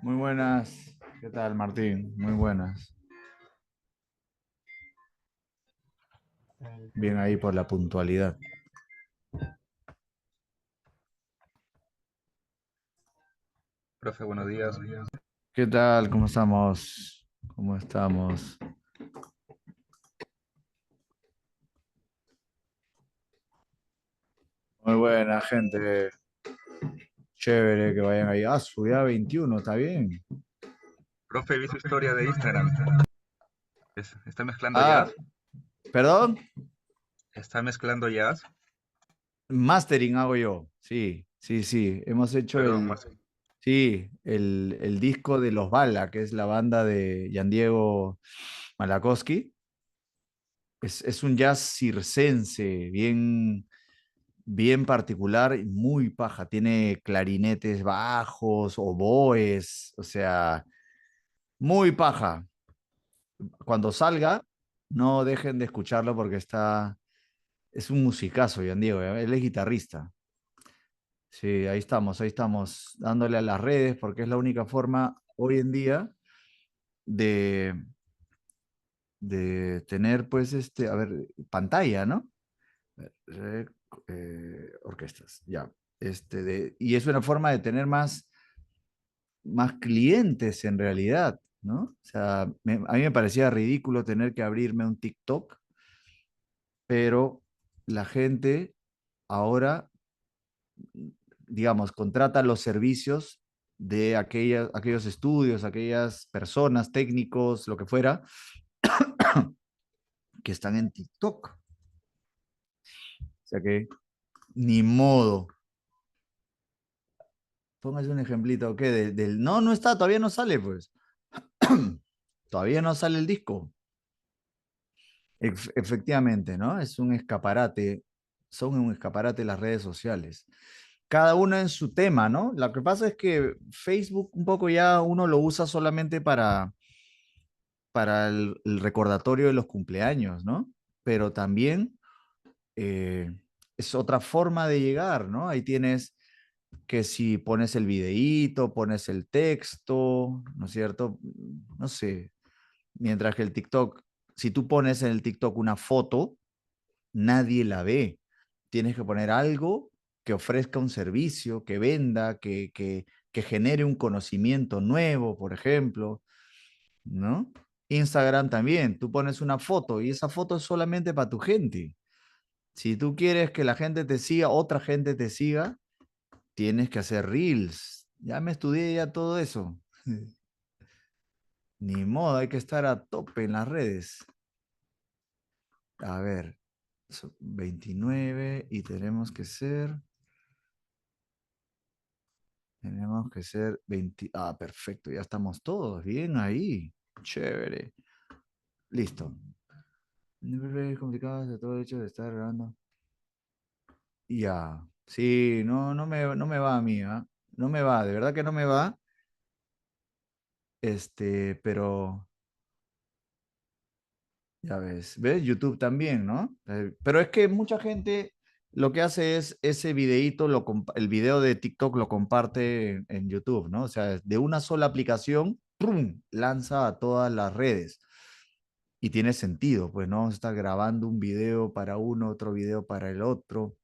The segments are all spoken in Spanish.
Muy buenas. ¿Qué tal, Martín? Muy buenas. Bien ahí por la puntualidad. Profe, buenos días. ¿Qué tal? ¿Cómo estamos? ¿Cómo estamos? Muy buena, gente. Chévere que vayan ahí. Ah, su día 21, ¿está bien? Profe, vi su historia de Instagram. ¿Está mezclando Ah, jazz? ¿perdón? ¿Está mezclando jazz? Mastering hago yo. Sí, sí, sí. Hemos hecho Perdón, el, más. sí, el disco de Los Bala, que es la banda de Yan Diego Malakowski. Es un jazz circense, bien particular y muy paja. Tiene clarinetes bajos, oboes, o sea, muy paja. Cuando salga, no dejen de escucharlo porque es un musicazo, Ian Diego, ¿eh? Él es guitarrista. Sí, ahí estamos, dándole a las redes porque es la única forma hoy en día de, de tener, pues, a ver, pantalla, ¿no? Eh, orquestas, ya. Y es una forma de tener más clientes en realidad, ¿no? O sea, a mí me parecía ridículo tener que abrirme un TikTok, pero la gente ahora, digamos, contrata los servicios de aquellos estudios, aquellas personas, técnicos, lo que fuera, que están en TikTok. O sea que, ni modo. Póngase un ejemplito, ¿qué? No, no está, todavía no sale, pues. Todavía no sale el disco. Efectivamente, ¿no? Es un escaparate, son un escaparate las redes sociales. Cada una en su tema, ¿no? Lo que pasa es que Facebook un poco ya uno lo usa solamente para el recordatorio de los cumpleaños, ¿no? Pero también eh, es otra forma de llegar, ¿no? Ahí tienes que si pones el videíto, pones el texto, ¿no es cierto? No sé, mientras que el TikTok, si tú pones en el TikTok una foto, nadie la ve. Tienes que poner algo que ofrezca un servicio, que venda, que genere un conocimiento nuevo, por ejemplo, ¿no? Instagram también, tú pones una foto y esa foto es solamente para tu gente. Si tú quieres que la gente te siga, otra gente te siga, tienes que hacer reels. Ya me estudié ya todo eso. Ni modo, hay que estar a tope en las redes. A ver, 29 y tenemos que ser 20. Ah, perfecto, ya estamos todos bien ahí. Chévere. Listo. Es complicado de todo el hecho de estar grabando. Ya. Sí, no, no me va a mí, ¿ah? No me va, de verdad que no me va. Pero ya ves, YouTube también, ¿no? Pero es que mucha gente lo que hace es ese videíto, el video de TikTok lo comparte en YouTube, ¿no? O sea, de una sola aplicación, ¡prum! Lanza a todas las redes. Y tiene sentido, pues no vamos a estar grabando un video para uno, otro video para el otro.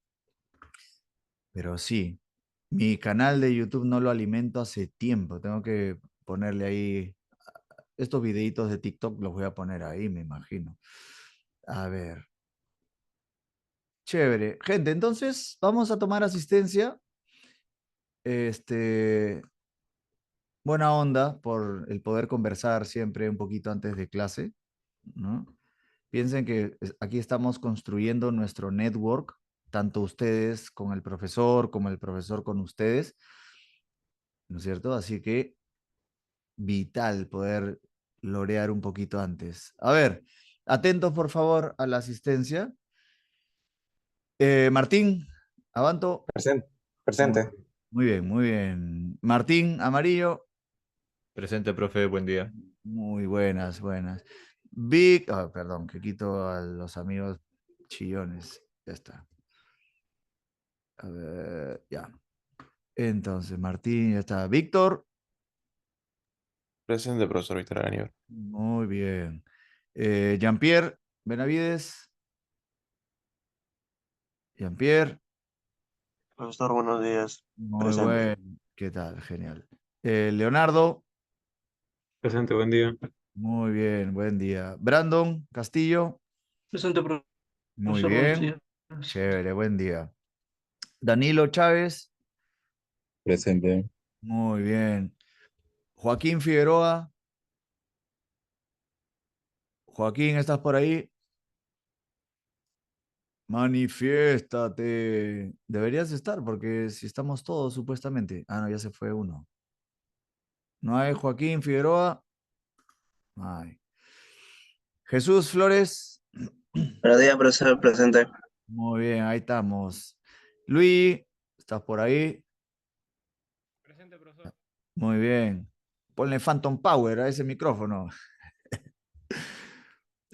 Pero sí, mi canal de YouTube no lo alimento hace tiempo. Tengo que ponerle ahí, estos videitos de TikTok los voy a poner ahí, me imagino. A ver. Chévere. Gente, entonces vamos a tomar asistencia. Este, buena onda por el poder conversar siempre un poquito antes de clase, ¿no? Piensen que aquí estamos construyendo nuestro network, tanto ustedes con el profesor como el profesor con ustedes, ¿no es cierto? Así que vital poder lorear un poquito antes. A ver, atentos por favor a la asistencia. Martín, Avanto. Presente. Muy, Presente. muy bien, muy bien. Martín, Amarillo. Presente, profe, buen día. Muy buenas, buenas. Vic, perdón, que quito a los amigos chillones. Ya está. A ver, ya. Entonces, Martín, ya está. Víctor, Presente, profesor Víctor Aníbal. muy bien. Jean-Pierre, Benavides. Jean-Pierre, Profesor, buenos días. muy Presente. bueno. ¿Qué tal? Genial. Leonardo, Presente, buen día. muy bien, buen día. Brandon, Castillo, Presente, muy profesor, buenos bien. días. Chévere, buen día. Danilo Chávez, Presente. muy bien. Joaquín Figueroa, Joaquín, ¿estás por ahí? Manifiéstate. Deberías estar, porque si estamos todos, supuestamente. Ah, no, ya se fue uno. ¿No hay Joaquín Figueroa? Ay. Jesús Flores. Buenos días, profesor. Presente. Muy bien, ahí estamos. Luis, ¿estás por ahí? Presente, profesor. Muy bien. Ponle Phantom Power a ese micrófono.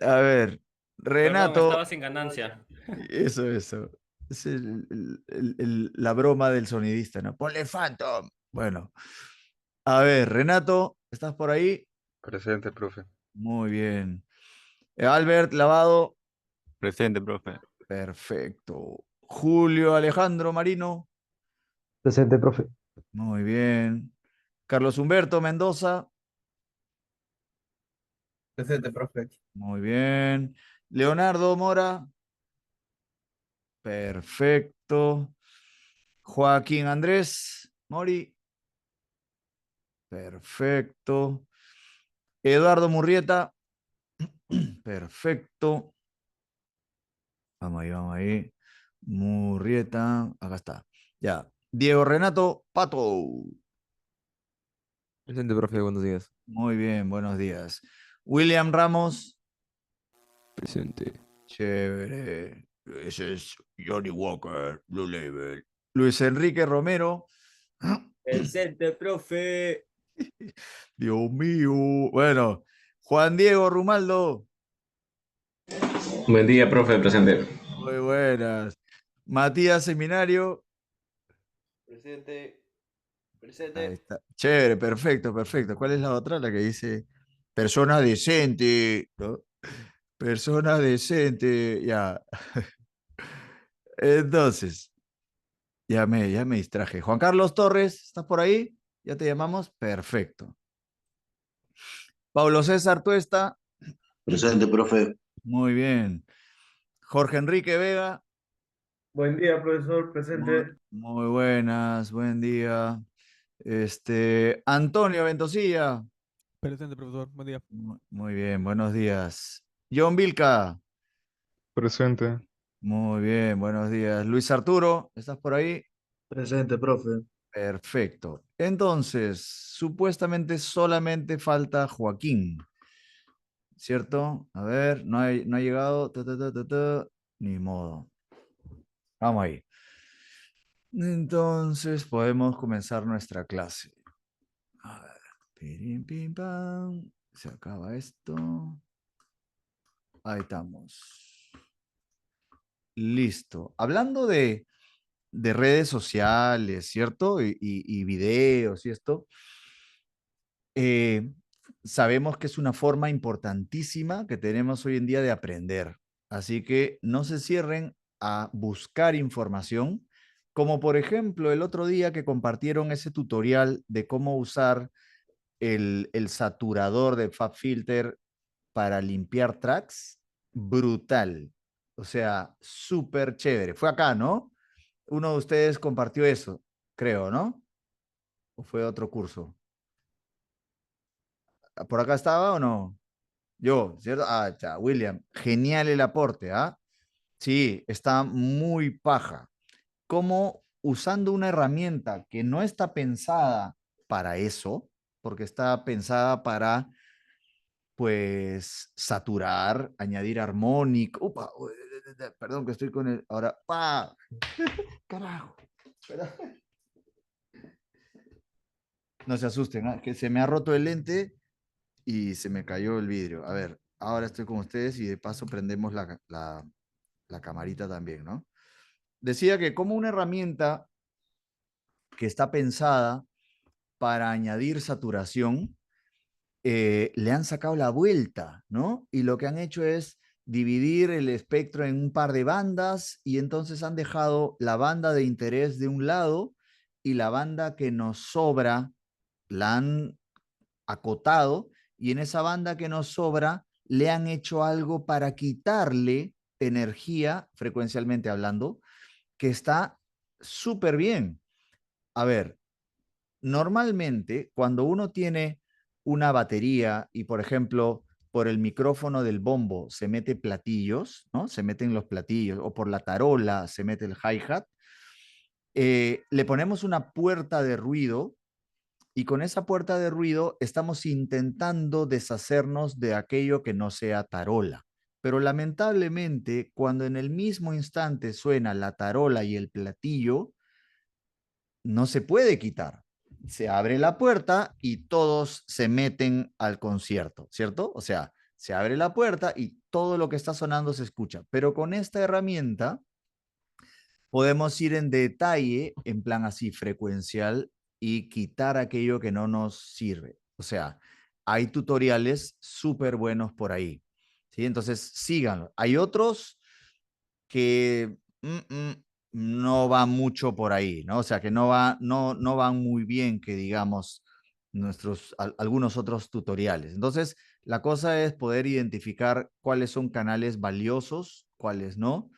A ver, Perdón, Renato. estaba sin ganancia. Eso. Es la broma del sonidista, ¿no? Ponle Phantom. Bueno, a ver, Renato, ¿estás por ahí? Presente, profe. Muy bien. Albert Lavado, Presente, profe. perfecto. Julio Alejandro Marino, Presente, profe. muy bien. Carlos Humberto Mendoza, Presente, profe. muy bien. Leonardo Mora, perfecto. Joaquín Andrés Mori, perfecto. Eduardo Murrieta, perfecto. Vamos ahí, vamos ahí. Murrieta, acá está. Ya. Diego Renato Pato. Presente, profe, buenos días. Muy bien, buenos días. William Ramos. Presente. Chévere. Ese es Johnny Walker, Blue Label. Luis Enrique Romero. Presente, profe. Dios mío. Bueno, Juan Diego Rumaldo. Buen día, profe, presente. Muy buenas. Matías Seminario. Presente. Ahí Presente. está. Chévere, perfecto, perfecto. ¿Cuál es la otra? La que dice persona decente, ¿no? Persona decente, ya. Entonces, ya me distraje. Juan Carlos Torres, ¿estás por ahí? ¿Ya te llamamos? Perfecto. Pablo César Tuesta, Presente, profe. muy bien. Jorge Enrique Vega, Buen día, profesor, muy buenas, buen día. Antonio Ventosilla, Presente, profesor. Buen día. muy bien, buenos días. John Vilca, Presente. muy bien, buenos días. Luis Arturo, ¿estás por ahí? Presente, profe. Perfecto. Entonces, supuestamente solamente falta Joaquín, ¿cierto? A ver, no ha llegado. Ni modo. Vamos ahí. Entonces, podemos comenzar nuestra clase. A ver. Pirim, pim, pam. Se acaba esto. Ahí estamos. Listo. Hablando de redes sociales, ¿cierto? Y videos y esto. eh, Sabemos que es una forma importantísima que tenemos hoy en día de aprender. Así que no se cierren a buscar información, como por ejemplo el otro día que compartieron ese tutorial de cómo usar el saturador de FabFilter para limpiar tracks. Brutal. O sea, súper chévere. Fue acá, ¿no? Uno de ustedes compartió eso, creo, ¿no? ¿O fue otro curso? ¿Por acá estaba o no? Yo, ¿cierto? Ah, ya, William. Genial el aporte, ¿ah? Sí, está muy paja. Como usando una herramienta que no está pensada para eso, porque está pensada para, pues, saturar, añadir armónico. Upa, perdón que estoy con el... Ahora, ¡pa! Carajo. Espera. No se asusten, ¿ah? Que se me ha roto el lente y se me cayó el vidrio. A ver, ahora estoy con ustedes y de paso prendemos la camarita también, ¿no? Decía que como una herramienta que está pensada para añadir saturación, le han sacado la vuelta, ¿no? Y lo que han hecho es dividir el espectro en un par de bandas y entonces han dejado la banda de interés de un lado y la banda que nos sobra la han acotado y en esa banda que nos sobra le han hecho algo para quitarle energía, frecuencialmente hablando, que está súper bien. A ver, normalmente cuando uno tiene una batería y, por ejemplo, por el micrófono del bombo se mete platillos, ¿no? Se meten los platillos, o por la tarola se mete el hi-hat, le ponemos una puerta de ruido y con esa puerta de ruido estamos intentando deshacernos de aquello que no sea tarola. Pero lamentablemente, cuando en el mismo instante suena la tarola y el platillo, no se puede quitar. Se abre la puerta y todos se meten al concierto, ¿cierto? O sea, se abre la puerta y todo lo que está sonando se escucha. Pero con esta herramienta podemos ir en detalle, en plan así frecuencial, y quitar aquello que no nos sirve. O sea, hay tutoriales súper buenos por ahí, ¿sí? Entonces, síganlo. Hay otros que no van mucho por ahí, ¿no? O sea, que no van muy bien, que digamos, algunos otros tutoriales. Entonces, la cosa es poder identificar cuáles son canales valiosos, cuáles no,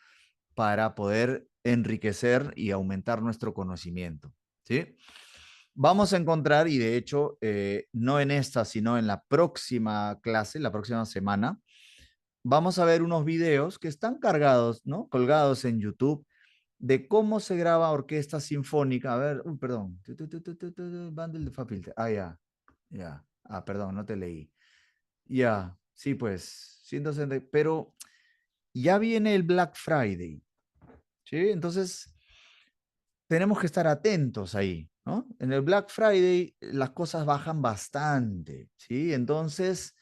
para poder enriquecer y aumentar nuestro conocimiento, ¿sí? Vamos a encontrar, y de hecho, no en esta, sino en la próxima clase, la próxima semana, vamos a ver unos videos que están cargados, ¿no? Colgados en YouTube de cómo se graba orquesta sinfónica. A ver, perdón. Bundle de Filter. Ah, ya. Ah, perdón, no te leí. Ya, sí, pues, 160, pero ya viene el Black Friday, ¿sí? Entonces, tenemos que estar atentos ahí, ¿no? En el Black Friday las cosas bajan bastante, ¿sí? Entonces,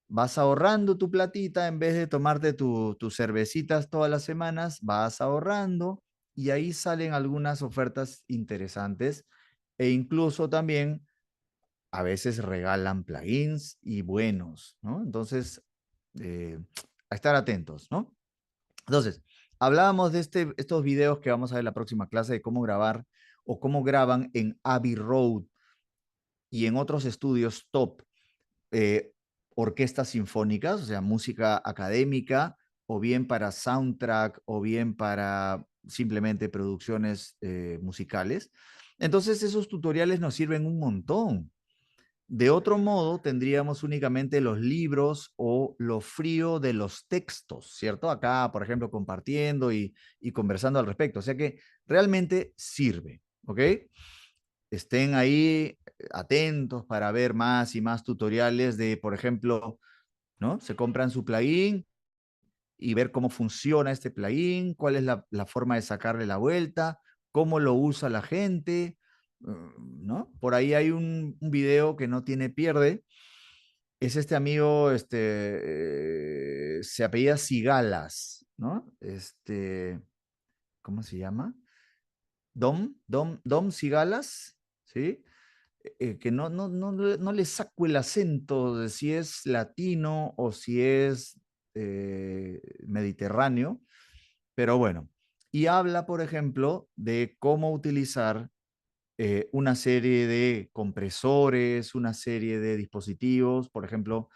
vas ahorrando tu platita en vez de tomarte tus cervecitas todas las semanas, vas ahorrando y ahí salen algunas ofertas interesantes e incluso también a veces regalan plugins y buenos, ¿no? Entonces, a estar atentos, ¿no? Entonces, hablábamos de estos videos que vamos a ver en la próxima clase de cómo grabar o cómo graban en Abbey Road y en otros estudios top eh, orquestas sinfónicas, o sea, música académica, o bien para soundtrack, o bien para simplemente producciones musicales. Entonces, esos tutoriales nos sirven un montón. De otro modo, tendríamos únicamente los libros o lo frío de los textos, ¿cierto? Acá, por ejemplo, compartiendo y conversando al respecto. O sea que realmente sirve, ¿ok? Estén ahí atentos para ver más y más tutoriales de, por ejemplo, ¿no? Se compran su plugin y ver cómo funciona este plugin, cuál es la forma de sacarle la vuelta, cómo lo usa la gente, ¿no? Por ahí hay un video que no tiene pierde. Es este amigo, se apellida Cigalas, ¿no? ¿Cómo se llama? Dom Cigalas, ¿sí? Que no le saco el acento de si es latino o si es mediterráneo, pero bueno. Y habla, por ejemplo, de cómo utilizar una serie de compresores, una serie de dispositivos, por ejemplo,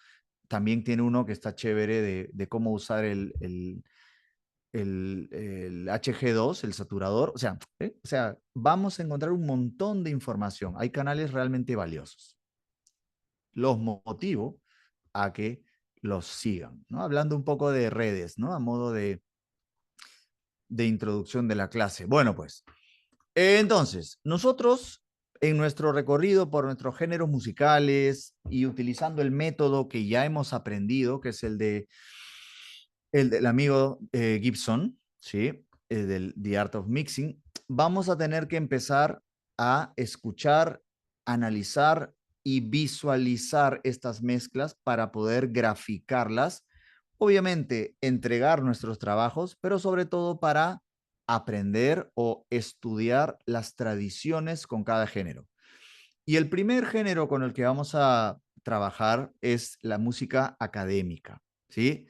también tiene uno que está chévere de cómo usar el HG2, el saturador. O sea, vamos a encontrar un montón de información. Hay canales realmente valiosos. Los motivo a que los sigan, ¿no? Hablando un poco de redes, ¿no? A modo de introducción de la clase. Bueno, pues, entonces, nosotros en nuestro recorrido por nuestros géneros musicales y utilizando el método que ya hemos aprendido, que es el del amigo Gibson, ¿sí? El del The Art of Mixing, vamos a tener que empezar a escuchar, analizar y visualizar estas mezclas para poder graficarlas. Obviamente, entregar nuestros trabajos, pero sobre todo para aprender o estudiar las tradiciones con cada género. Y el primer género con el que vamos a trabajar es la música académica, ¿sí?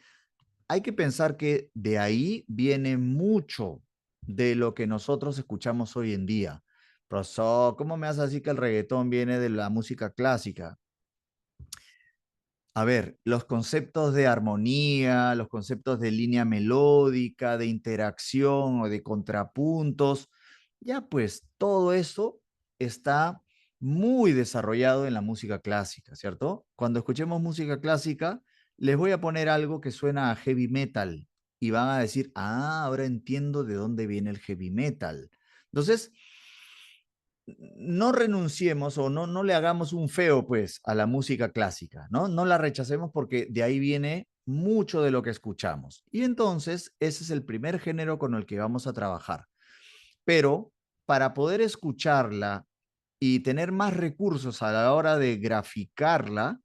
Hay que pensar que de ahí viene mucho de lo que nosotros escuchamos hoy en día. Profesor, ¿cómo me hace así que el reggaetón viene de la música clásica? A ver, los conceptos de armonía, los conceptos de línea melódica, de interacción o de contrapuntos, ya pues todo eso está muy desarrollado en la música clásica, ¿cierto? Cuando escuchemos música clásica, les voy a poner algo que suena a heavy metal y van a decir, ah, ahora entiendo de dónde viene el heavy metal. Entonces, no renunciemos o no le hagamos un feo, pues, a la música clásica, ¿no? No la rechacemos porque de ahí viene mucho de lo que escuchamos. Y entonces, ese es el primer género con el que vamos a trabajar. Pero para poder escucharla y tener más recursos a la hora de graficarla,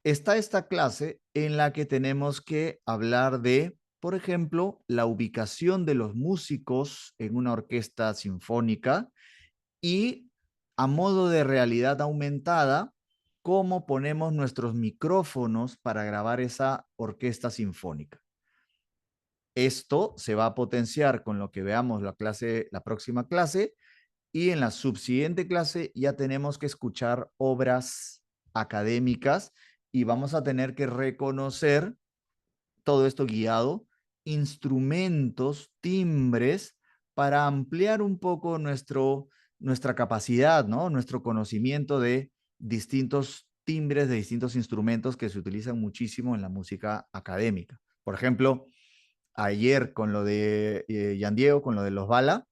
está esta clase en la que tenemos que hablar de, por ejemplo, la ubicación de los músicos en una orquesta sinfónica, y a modo de realidad aumentada, cómo ponemos nuestros micrófonos para grabar esa orquesta sinfónica. Esto se va a potenciar con lo que veamos la próxima clase, y en la subsiguiente clase ya tenemos que escuchar obras académicas y vamos a tener que reconocer todo esto guiado, instrumentos, timbres, para ampliar un poco nuestra capacidad, ¿no? Nuestro conocimiento de distintos timbres, de distintos instrumentos que se utilizan muchísimo en la música académica. Por ejemplo, ayer con lo de Yan Diego, con lo de los Bala,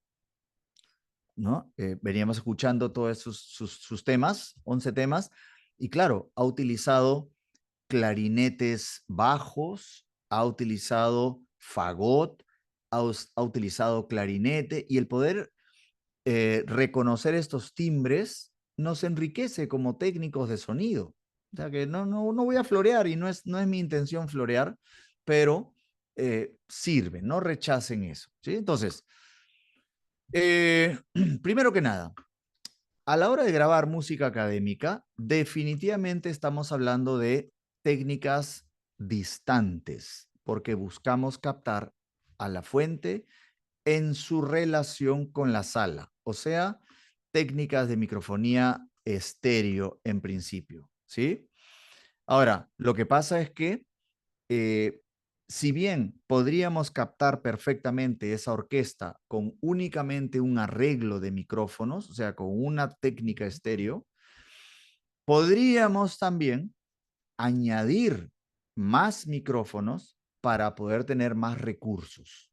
¿no? Veníamos escuchando todos sus temas, 11 temas, y claro, ha utilizado clarinetes bajos, ha utilizado fagot, ha utilizado clarinete, y el poder reconocer estos timbres nos enriquece como técnicos de sonido. O sea que no voy a florear y no es mi intención florear, pero sirve, no rechacen eso, ¿sí? Entonces, primero que nada, a la hora de grabar música académica, definitivamente estamos hablando de técnicas distantes, porque buscamos captar a la fuente en su relación con la sala, o sea, técnicas de microfonía estéreo en principio, ¿sí? Ahora, lo que pasa es que eh, si bien podríamos captar perfectamente esa orquesta con únicamente un arreglo de micrófonos, o sea, con una técnica estéreo, podríamos también añadir más micrófonos para poder tener más recursos.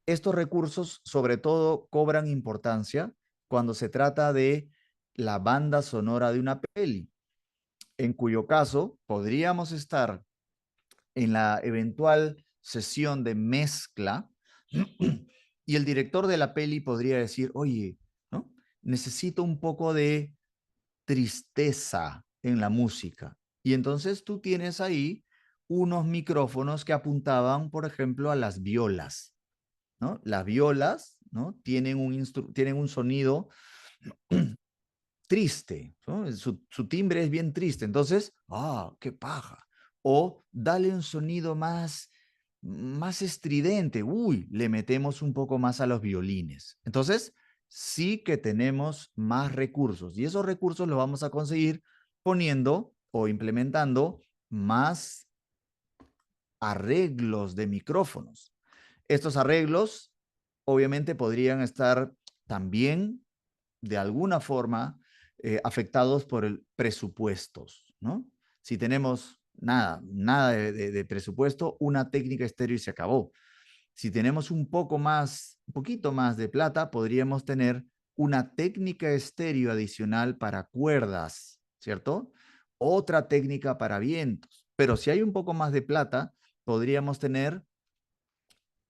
Estos recursos, sobre todo, cobran importancia cuando se trata de la banda sonora de una peli, en cuyo caso podríamos estar en la eventual sesión de mezcla y el director de la peli podría decir, oye, ¿no? Necesito un poco de tristeza en la música. Y entonces tú tienes ahí unos micrófonos que apuntaban, por ejemplo, a las violas, ¿no? Las violas, ¿no? Tienen un sonido triste, ¿no? Su timbre es bien triste. Entonces, qué paja. O dale un sonido más estridente. Uy, le metemos un poco más a los violines. Entonces, sí que tenemos más recursos, y esos recursos los vamos a conseguir poniendo o implementando más arreglos de micrófonos. Estos arreglos obviamente podrían estar también de alguna forma afectados por el presupuestos, ¿no? Si tenemos nada de presupuesto, una técnica estéreo y se acabó. Si tenemos un poquito más de plata, podríamos tener una técnica estéreo adicional para cuerdas, ¿cierto? Otra técnica para vientos. Pero si hay un poco más de plata, podríamos tener,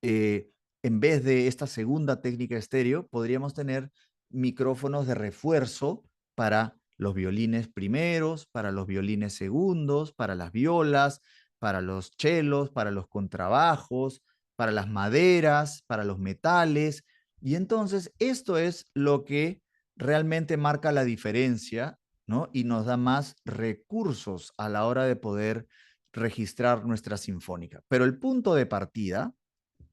en vez de esta segunda técnica estéreo, podríamos tener micrófonos de refuerzo para los violines primeros, para los violines segundos, para las violas, para los chelos, para los contrabajos, para las maderas, para los metales. Y entonces esto es lo que realmente marca la diferencia, ¿no? Y nos da más recursos a la hora de poder registrar nuestra sinfónica. Pero el punto de partida,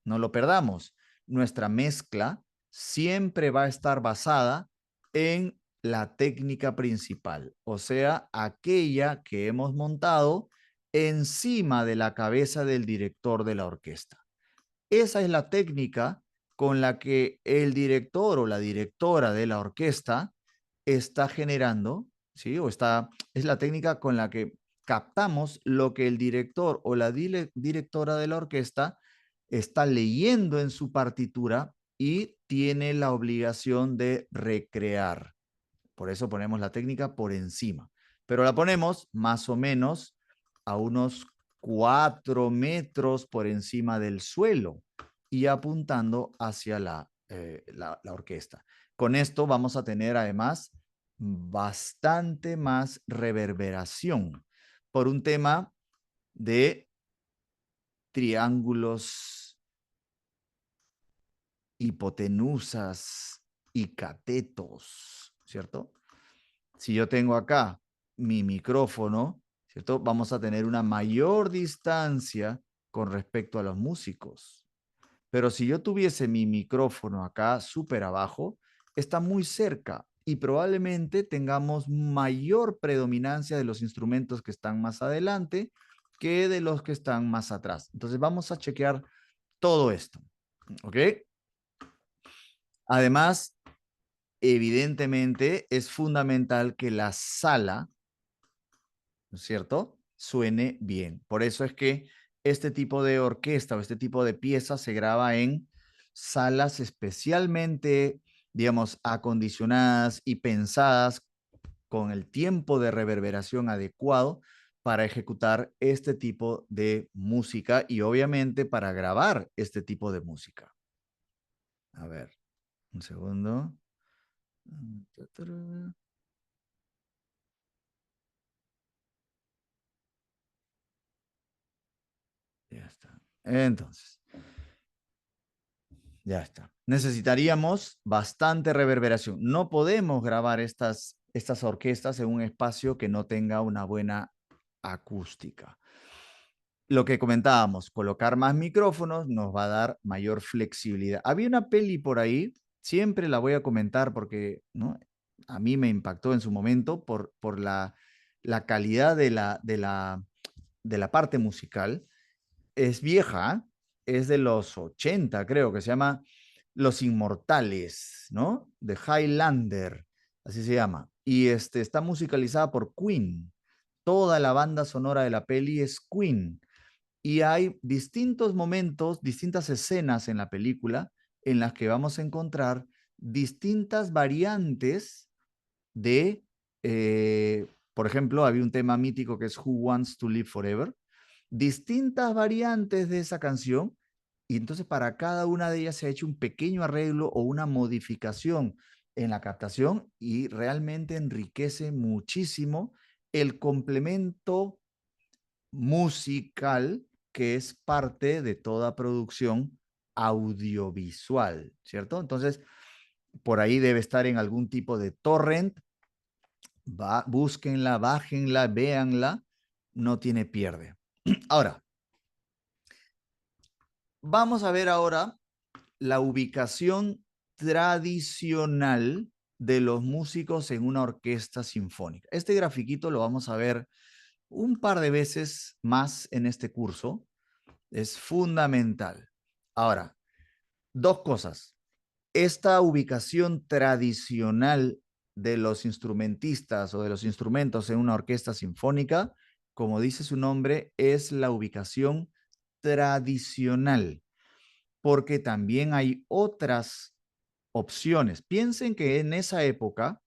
no lo perdamos, nuestra mezcla siempre va a estar basada en la técnica principal, o sea, aquella que hemos montado encima de la cabeza del director de la orquesta. Esa es la técnica con la que el director o la directora de la orquesta está generando, ¿sí? Es la técnica con la que captamos lo que el director o la directora de la orquesta está leyendo en su partitura y tiene la obligación de recrear. Por eso ponemos la técnica por encima, pero la ponemos más o menos a unos 4 metros por encima del suelo y apuntando hacia la orquesta. Con esto vamos a tener además bastante más reverberación por un tema de triángulos, hipotenusas y catetos, ¿cierto? Si yo tengo acá mi micrófono, ¿cierto? Vamos a tener una mayor distancia con respecto a los músicos. Pero si yo tuviese mi micrófono acá súper abajo, está muy cerca y probablemente tengamos mayor predominancia de los instrumentos que están más adelante que de los que están más atrás. Entonces vamos a chequear todo esto, ¿ok? Además, evidentemente es fundamental que la sala, ¿no es cierto?, suene bien. Por eso es que este tipo de orquesta o este tipo de pieza se graba en salas especialmente, digamos, acondicionadas y pensadas con el tiempo de reverberación adecuado para ejecutar este tipo de música y obviamente para grabar este tipo de música. A ver, un segundo. Ya está. Entonces, ya está. Necesitaríamos bastante reverberación. No podemos grabar estas orquestas en un espacio que no tenga una buena acústica. Lo que comentábamos, colocar más micrófonos nos va a dar mayor flexibilidad. Había una peli por ahí, siempre la voy a comentar porque, ¿no?, a mí me impactó en su momento por la calidad de la parte musical. Es vieja, es de los 80, creo, que se llama Los Inmortales, ¿no? The Highlander, así se llama. Y está musicalizada por Queen. Toda la banda sonora de la peli es Queen. Y hay distintos momentos, distintas escenas en la película en las que vamos a encontrar distintas variantes de, por ejemplo, había un tema mítico que es Who Wants to Live Forever, distintas variantes de esa canción, y entonces para cada una de ellas se ha hecho un pequeño arreglo o una modificación en la captación y realmente enriquece muchísimo el complemento musical que es parte de toda producción audiovisual, ¿cierto? Entonces, por ahí debe estar en algún tipo de torrent. Búsquenla, bájenla, véanla, no tiene pierde. Ahora, vamos a ver ahora la ubicación tradicional de los músicos en una orquesta sinfónica. Este grafiquito lo vamos a ver un par de veces más en este curso. Es fundamental. Ahora, dos cosas. Esta ubicación tradicional de los instrumentistas o de los instrumentos en una orquesta sinfónica, como dice su nombre, es la ubicación tradicional, porque también hay otras opciones. Piensen que en esa época,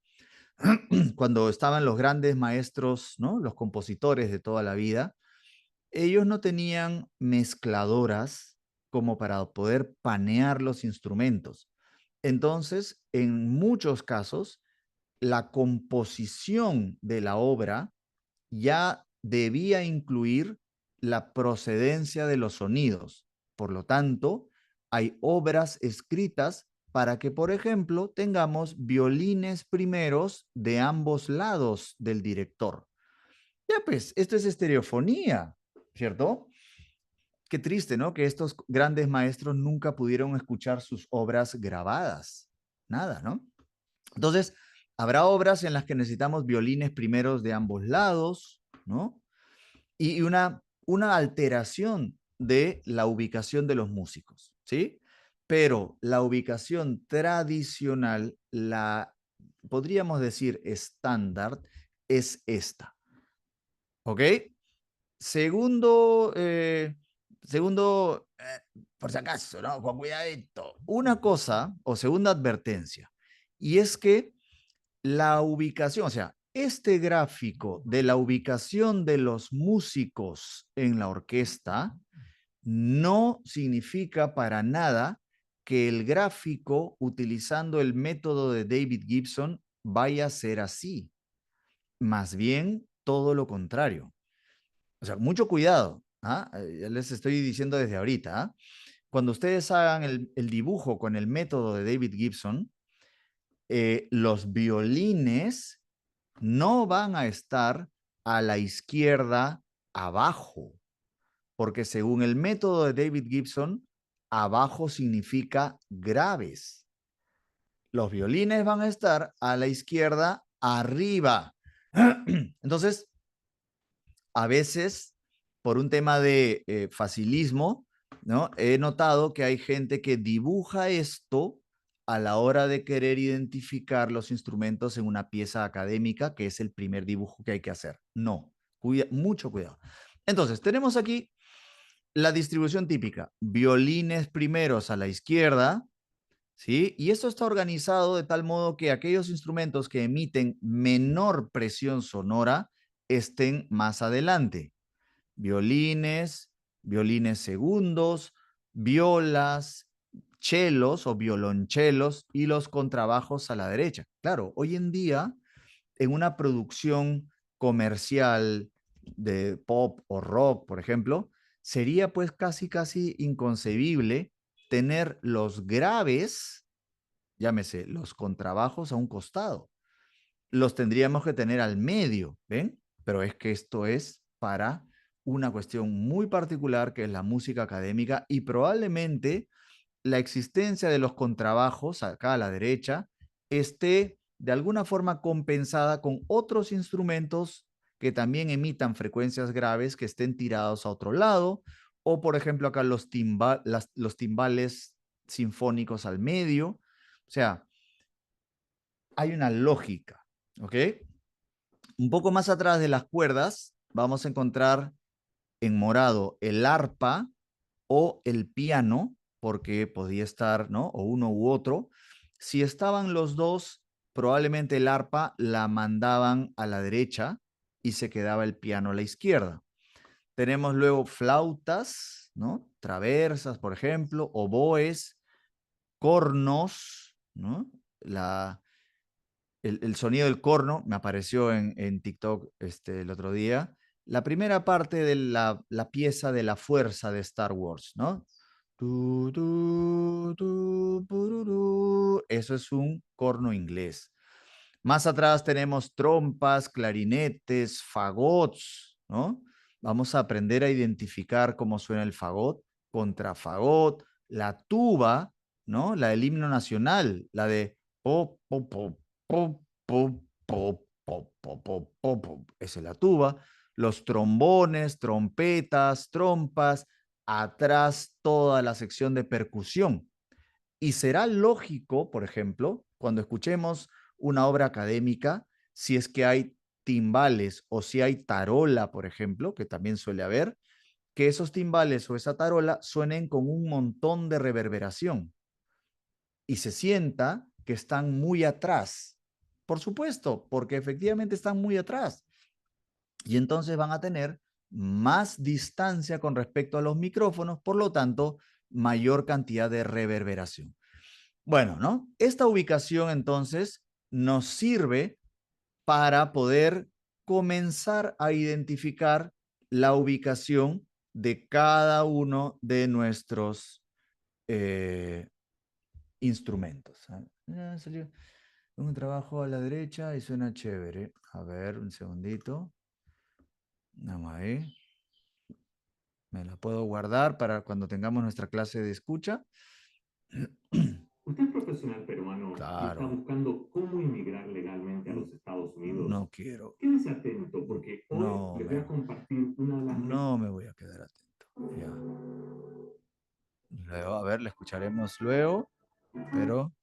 cuando estaban los grandes maestros, ¿no? Los compositores de toda la vida, ellos no tenían mezcladoras como para poder panear los instrumentos. Entonces, en muchos casos, la composición de la obra ya debía incluir la procedencia de los sonidos. Por lo tanto, hay obras escritas para que, por ejemplo, tengamos violines primeros de ambos lados del director. Ya pues, esto es estereofonía, ¿cierto? Qué triste, ¿no? Que estos grandes maestros nunca pudieron escuchar sus obras grabadas. Nada, ¿no? Entonces, habrá obras en las que necesitamos violines primeros de ambos lados, ¿no? Y una alteración de la ubicación de los músicos, ¿sí? Pero la ubicación tradicional, la podríamos decir estándar, es esta, ¿ok? Segundo, por si acaso, ¿no? Con cuidadito. Una cosa, o segunda advertencia, y es que la ubicación, o sea, este gráfico de la ubicación de los músicos en la orquesta no significa para nada que el gráfico utilizando el método de David Gibson vaya a ser así. Más bien, todo lo contrario. O sea, mucho cuidado. ¿Ah? Ya les estoy diciendo desde ahorita. ¿Ah? Cuando ustedes hagan el dibujo con el método de David Gibson, los violines no van a estar a la izquierda abajo, porque según el método de David Gibson, abajo significa graves. Los violines van a estar a la izquierda arriba. Entonces, a veces, por un tema de facilismo, ¿no? He notado que hay gente que dibuja esto a la hora de querer identificar los instrumentos en una pieza académica, que es el primer dibujo que hay que hacer. No, mucho cuidado. Entonces, tenemos aquí la distribución típica. Violines primeros a la izquierda, ¿sí? Y esto está organizado de tal modo que aquellos instrumentos que emiten menor presión sonora estén más adelante. Violines, violines segundos, violas, chelos o violonchelos y los contrabajos a la derecha. Claro, hoy en día, en una producción comercial de pop o rock, por ejemplo, sería pues casi inconcebible tener los graves, llámese, los contrabajos a un costado. Los tendríamos que tener al medio, ¿ven? Pero es que esto es para una cuestión muy particular que es la música académica y probablemente la existencia de los contrabajos acá a la derecha esté de alguna forma compensada con otros instrumentos que también emitan frecuencias graves que estén tirados a otro lado, o por ejemplo acá los timbales sinfónicos al medio. O sea, hay una lógica, ¿ok? Un poco más atrás de las cuerdas vamos a encontrar en morado el arpa o el piano, porque podía estar, ¿no? O uno u otro. Si estaban los dos, probablemente el arpa la mandaban a la derecha y se quedaba el piano a la izquierda. Tenemos luego flautas, ¿no? Traversas, por ejemplo, oboes, cornos, ¿no? El sonido del corno me apareció en TikTok el otro día. La primera parte de la pieza de la fuerza de Star Wars, ¿no? Eso es un corno inglés. Más atrás tenemos trompas, clarinetes, fagots, ¿no? Vamos a aprender a identificar cómo suena el fagot, contrafagot, la tuba, ¿no? La del himno nacional, la de po, po, po, po, po, po, po, po, po, po, po. Esa es la tuba. Los trombones, trompetas, trompas, atrás toda la sección de percusión. Y será lógico, por ejemplo, cuando escuchemos una obra académica, si es que hay timbales o si hay tarola, por ejemplo, que también suele haber, que esos timbales o esa tarola suenen con un montón de reverberación. y se sienta que están muy atrás. Por supuesto, porque efectivamente están muy atrás. Y entonces van a tener más distancia con respecto a los micrófonos, por lo tanto, mayor cantidad de reverberación. Bueno, ¿no? Esta ubicación entonces nos sirve para poder comenzar a identificar la ubicación de cada uno de nuestros instrumentos. Salió un trabajo a la derecha y suena chévere. A ver, un segundito. Vamos ahí. Me la puedo guardar para cuando tengamos nuestra clase de escucha. Usted es profesional peruano y está Claro. buscando cómo inmigrar legalmente a los Estados Unidos. No quiero. Quédese atento porque hoy No, les voy a compartir una de las... No me voy a quedar atento. Ya. Luego, a ver, la escucharemos luego, pero...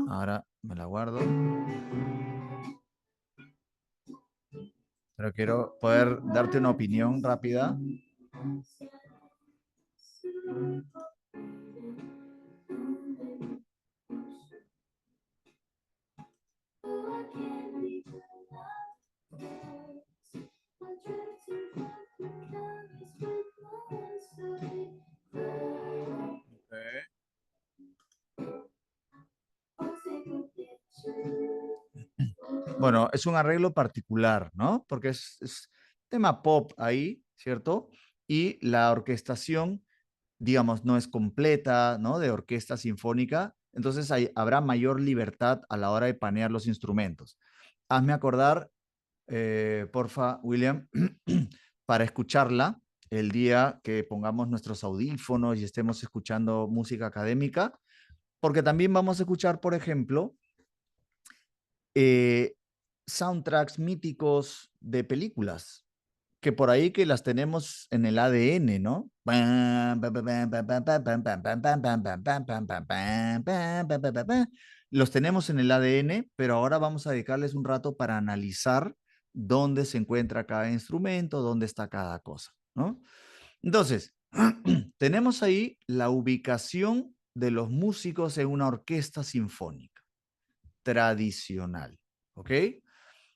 Ahora me la guardo. Pero quiero poder darte una opinión rápida. Bueno, es un arreglo particular, ¿no? Porque es tema pop ahí, ¿cierto? Y la orquestación, digamos, no es completa, ¿no? De orquesta sinfónica. Entonces habrá mayor libertad a la hora de panear los instrumentos. Hazme acordar, porfa, William, para escucharla el día que pongamos nuestros audífonos y estemos escuchando música académica, porque también vamos a escuchar, por ejemplo, soundtracks míticos de películas, que por ahí que las tenemos en el ADN, ¿no? Los tenemos en el ADN, pero ahora vamos a dedicarles un rato para analizar dónde se encuentra cada instrumento, dónde está cada cosa, ¿no? Entonces, tenemos ahí la ubicación de los músicos en una orquesta sinfónica tradicional, ¿ok?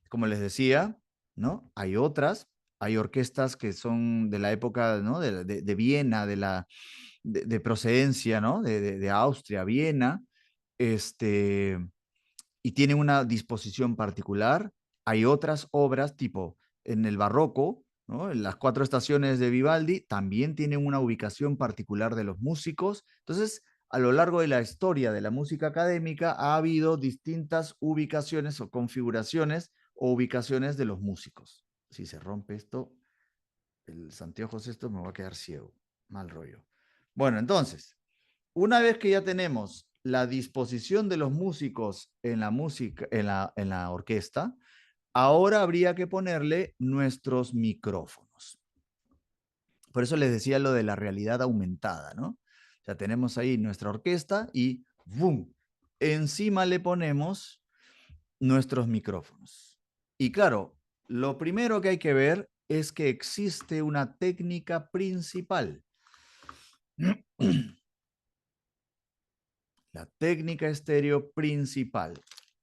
Como les decía, ¿no? Hay otras, hay orquestas que son de la época, ¿no? De Viena, de procedencia, ¿no? De Austria, Viena, y tienen una disposición particular. Hay otras obras, tipo en el barroco, ¿no? En las 4 estaciones de Vivaldi, también tienen una ubicación particular de los músicos. Entonces, a lo largo de la historia de la música académica ha habido distintas ubicaciones o configuraciones o ubicaciones de los músicos. Si se rompe esto, el anteojos esto, me va a quedar ciego. Mal rollo. Bueno, entonces, una vez que ya tenemos la disposición de los músicos en la música, en la orquesta, ahora habría que ponerle nuestros micrófonos. Por eso les decía lo de la realidad aumentada, ¿no? O sea, tenemos ahí nuestra orquesta y ¡boom! Encima le ponemos nuestros micrófonos. Y claro, lo primero que hay que ver es que existe una técnica principal. La técnica estéreo principal.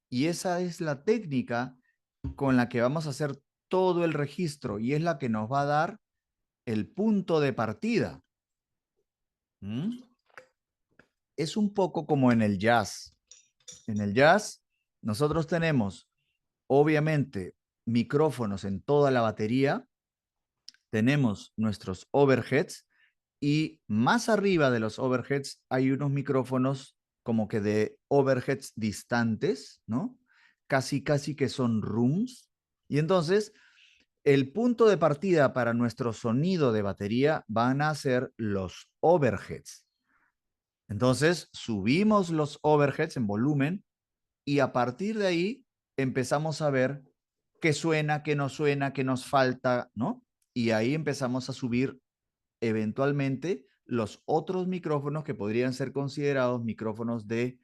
Y esa es la técnica con la que vamos a hacer todo el registro y es la que nos va a dar el punto de partida. Es un poco como en el jazz. En el jazz, nosotros tenemos, obviamente, micrófonos en toda la batería, tenemos nuestros overheads y más arriba de los overheads hay unos micrófonos como que de overheads distantes, ¿no? Casi que son rooms. Y entonces, el punto de partida para nuestro sonido de batería van a ser los overheads. Entonces, subimos los overheads en volumen y a partir de ahí empezamos a ver qué suena, qué no suena, qué nos falta, ¿no? Y ahí empezamos a subir eventualmente los otros micrófonos que podrían ser considerados micrófonos de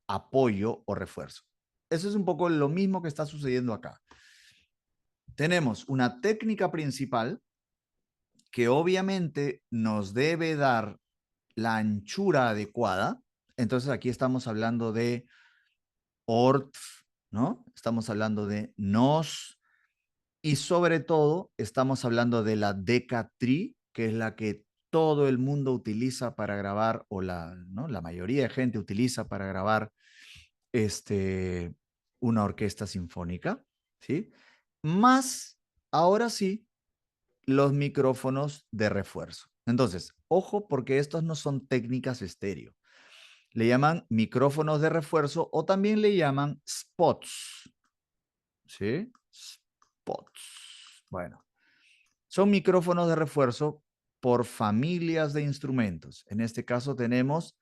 apoyo o refuerzo. Eso es un poco lo mismo que está sucediendo acá. Tenemos una técnica principal que obviamente nos debe dar la anchura adecuada. Entonces aquí estamos hablando de ortf, ¿no? Estamos hablando de nos y sobre todo estamos hablando de la decatri, que es la que todo el mundo utiliza para grabar o ¿no? La mayoría de gente utiliza para grabar una orquesta sinfónica, ¿sí? Más, ahora sí, los micrófonos de refuerzo. Entonces, ojo porque estos no son técnicas estéreo. Le llaman micrófonos de refuerzo o también le llaman spots. ¿Sí? Spots. Bueno, son micrófonos de refuerzo por familias de instrumentos. En este caso tenemos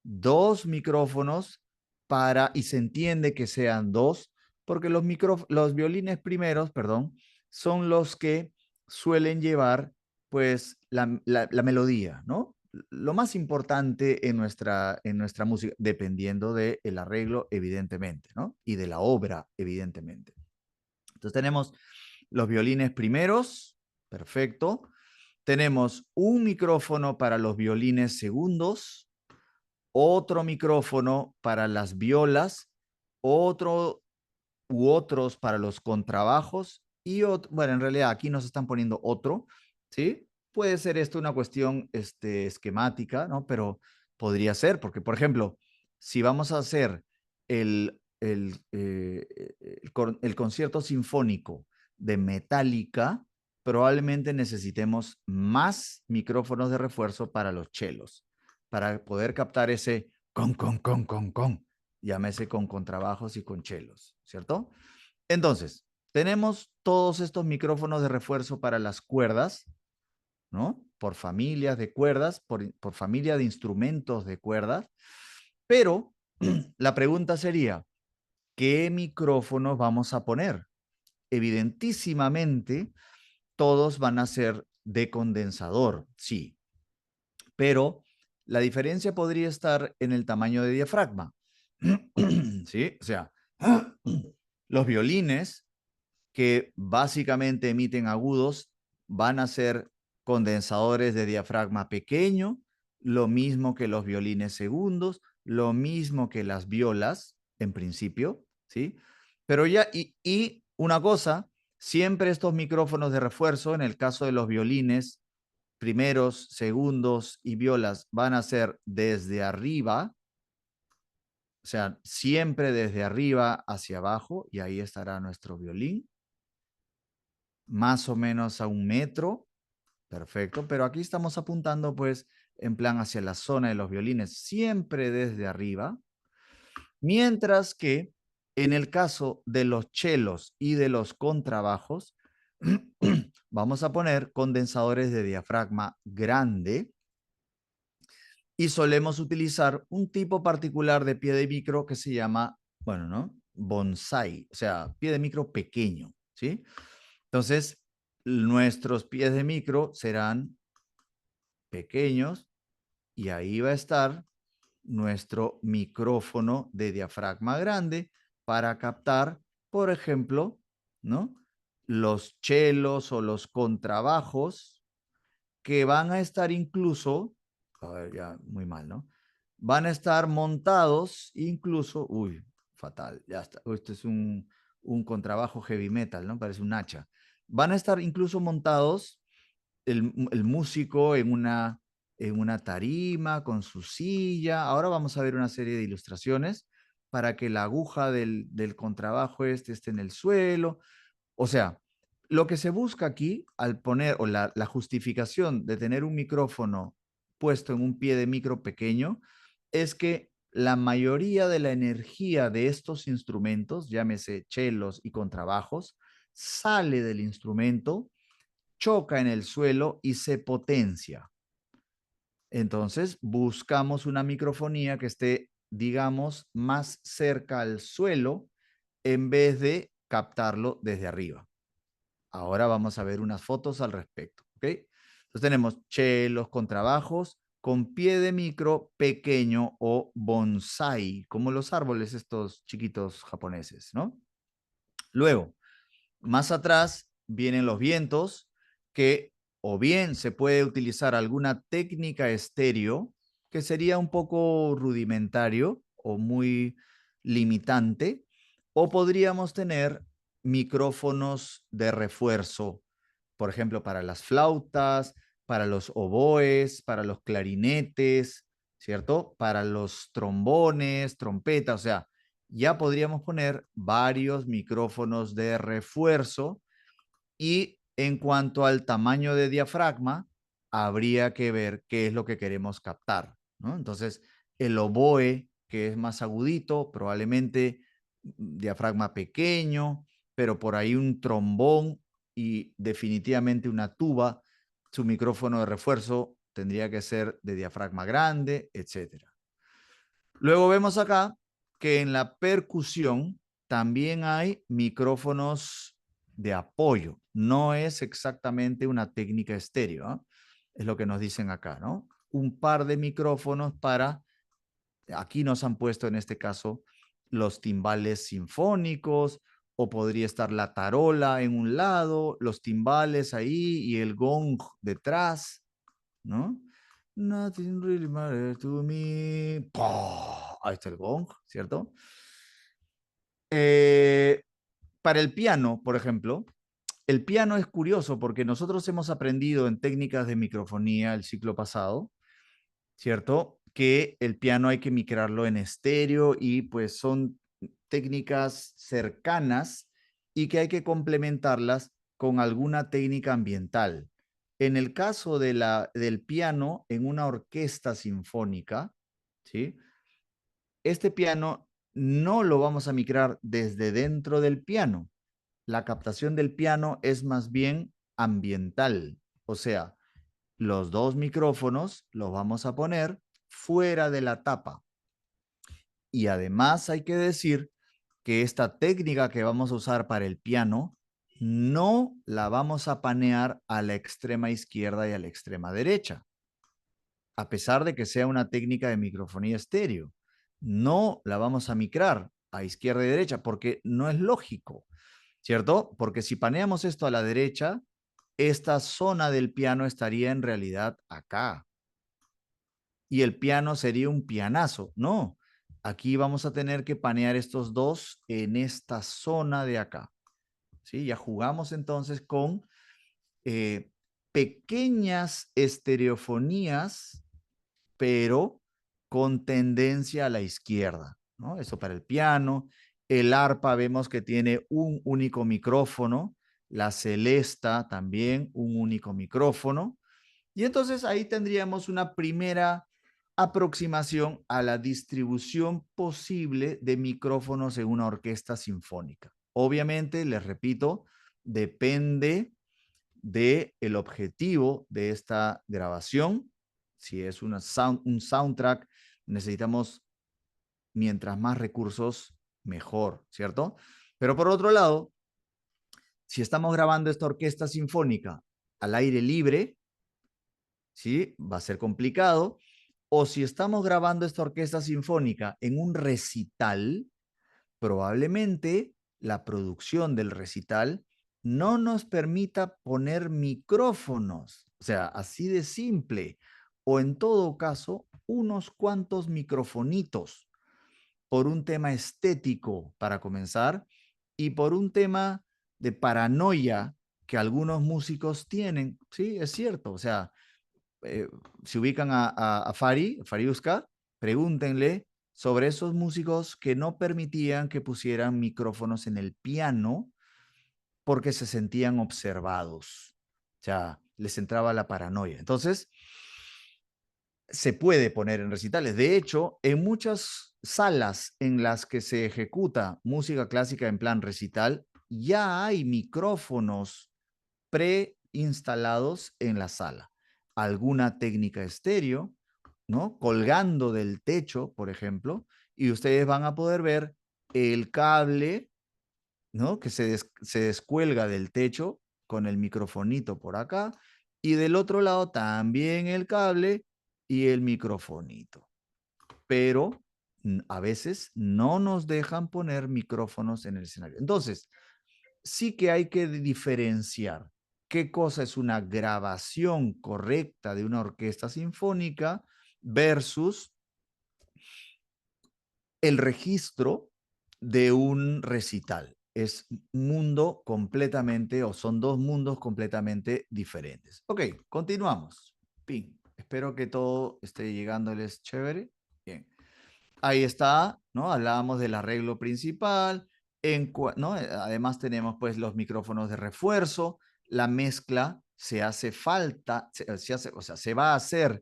dos micrófonos y se entiende que sean dos, porque los violines primeros, perdón, son los que suelen llevar pues la melodía, ¿no? Lo más importante en nuestra música, dependiendo del arreglo, evidentemente, ¿no? Y de la obra, evidentemente. Entonces tenemos los violines primeros, perfecto. Tenemos un micrófono para los violines segundos, otro micrófono para las violas, otros para los contrabajos y bueno, en realidad aquí nos están poniendo otro, ¿sí? Puede ser esto una cuestión esquemática, ¿no? Pero podría ser, porque por ejemplo, si vamos a hacer el concierto sinfónico de Metallica, probablemente necesitemos más micrófonos de refuerzo para los chelos, para poder captar ese con, llámese con contrabajos y con chelos, ¿cierto? Entonces, tenemos todos estos micrófonos de refuerzo para las cuerdas, ¿no? Por familias de cuerdas, por familia de instrumentos de cuerdas, pero la pregunta sería, ¿qué micrófonos vamos a poner? Evidentísimamente, todos van a ser de condensador, sí, pero la diferencia podría estar en el tamaño de diafragma. ¿Sí? O sea, los violines que básicamente emiten agudos van a ser condensadores de diafragma pequeño, lo mismo que los violines segundos, lo mismo que las violas, en principio, ¿sí? Pero ya, y una cosa, siempre estos micrófonos de refuerzo, en el caso de los violines, primeros, segundos y violas, van a ser desde arriba, o sea, siempre desde arriba hacia abajo, y ahí estará nuestro violín, más o menos a 1 metro, perfecto, pero aquí estamos apuntando pues en plan hacia la zona de los violines, siempre desde arriba, mientras que en el caso de los chelos y de los contrabajos, vamos a poner condensadores de diafragma grande y solemos utilizar un tipo particular de pie de micro que se llama, bueno, ¿no? Bonsai, o sea, pie de micro pequeño, ¿sí? Entonces, nuestros pies de micro serán pequeños y ahí va a estar nuestro micrófono de diafragma grande para captar, por ejemplo, ¿no? Los chelos o los contrabajos que van a estar incluso, a ver, ya muy mal, ¿no? Van a estar montados incluso, uy, fatal, ya está, esto es un contrabajo heavy metal, ¿no? Parece un hacha. Van a estar incluso montados el músico en una tarima con su silla. Ahora vamos a ver una serie de ilustraciones para que la aguja del contrabajo esté en el suelo. O sea, lo que se busca aquí al poner, o la justificación de tener un micrófono puesto en un pie de micro pequeño, es que la mayoría de la energía de estos instrumentos, llámese chelos y contrabajos, sale del instrumento, choca en el suelo y se potencia. Entonces, buscamos una microfonía que esté, digamos, más cerca al suelo en vez de captarlo desde arriba. Ahora vamos a ver unas fotos al respecto, ¿ok? Entonces tenemos chelos, contrabajos con pie de micro pequeño o bonsai, como los árboles estos chiquitos japoneses, ¿no? Luego, más atrás vienen los vientos que O bien se puede utilizar alguna técnica estéreo, que sería un poco rudimentario o muy limitante, o podríamos tener micrófonos de refuerzo, por ejemplo, para las flautas, para los oboes, para los clarinetes, ¿cierto? Para los trombones, trompetas, o sea, ya podríamos poner varios micrófonos de refuerzo. Y en cuanto al tamaño de diafragma, habría que ver qué es lo que queremos captar, ¿no? Entonces, el oboe, que es más agudito, probablemente diafragma pequeño, pero por ahí un trombón y definitivamente una tuba, su micrófono de refuerzo tendría que ser de diafragma grande, etc. Luego vemos acá que en la percusión también hay micrófonos de apoyo. No es exactamente una técnica estéreo, ¿eh? Es lo que nos dicen acá, ¿no? Un par de micrófonos para, aquí nos han puesto en este caso los timbales sinfónicos, o podría estar la tarola en un lado, los timbales ahí y el gong detrás, ¿no? Nothing really matters to me. ¡Pah! Ahí está el gong, ¿cierto? Para el piano, por ejemplo, el piano es curioso porque nosotros hemos aprendido en técnicas de microfonía el ciclo pasado, ¿cierto? Que el piano hay que micrarlo en estéreo y pues son técnicas cercanas y que hay que complementarlas con alguna técnica ambiental. En el caso del piano en una orquesta sinfónica, ¿sí? Este piano no lo vamos a micrar desde dentro del piano. La captación del piano es más bien ambiental, o sea, los dos micrófonos los vamos a poner fuera de la tapa. Y además hay que decir que esta técnica que vamos a usar para el piano no la vamos a panear a la extrema izquierda y a la extrema derecha, a pesar de que sea una técnica de microfonía estéreo. No la vamos a micrar a izquierda y derecha porque no es lógico, ¿cierto? Porque si paneamos esto a la derecha, esta zona del piano estaría en realidad acá. Y el piano sería un pianazo. No, aquí vamos a tener que panear estos dos en esta zona de acá. ¿Sí? Ya jugamos entonces con pequeñas estereofonías, pero con tendencia a la izquierda, ¿no? Eso para el piano. El arpa vemos que tiene un único micrófono. La celesta también un único micrófono. Y entonces ahí tendríamos una primera aproximación a la distribución posible de micrófonos en una orquesta sinfónica. Obviamente, les repito, depende del objetivo de esta grabación. Si es un soundtrack, necesitamos mientras más recursos, mejor, ¿cierto? Pero por otro lado, si estamos grabando esta orquesta sinfónica al aire libre, ¿sí? Va a ser complicado. O si estamos grabando esta orquesta sinfónica en un recital, probablemente la producción del recital no nos permita poner micrófonos, o sea, así de simple, o en todo caso, unos cuantos microfonitos, por un tema estético para comenzar y por un tema de paranoia que algunos músicos tienen. Sí, es cierto, o sea, si ubican a Fariuska, pregúntenle sobre esos músicos que no permitían que pusieran micrófonos en el piano porque se sentían observados. O sea, les entraba la paranoia. Entonces, se puede poner en recitales. De hecho, en muchas salas en las que se ejecuta música clásica en plan recital, ya hay micrófonos preinstalados en la sala. Alguna técnica estéreo, ¿no? Colgando del techo, por ejemplo, y ustedes van a poder ver el cable, ¿no? Que se descuelga del techo con el microfonito por acá, y del otro lado también el cable y el microfonito. Pero a veces no nos dejan poner micrófonos en el escenario. Entonces, sí que hay que diferenciar qué cosa es una grabación correcta de una orquesta sinfónica versus el registro de un recital. Es mundo completamente, o son dos mundos completamente diferentes. Ok, continuamos. Pin. Espero que todo esté llegándoles chévere. Bien. Ahí está, ¿no? Hablábamos del arreglo principal, ¿no? Además tenemos pues los micrófonos de refuerzo, la mezcla se hace falta, o sea, se va a hacer,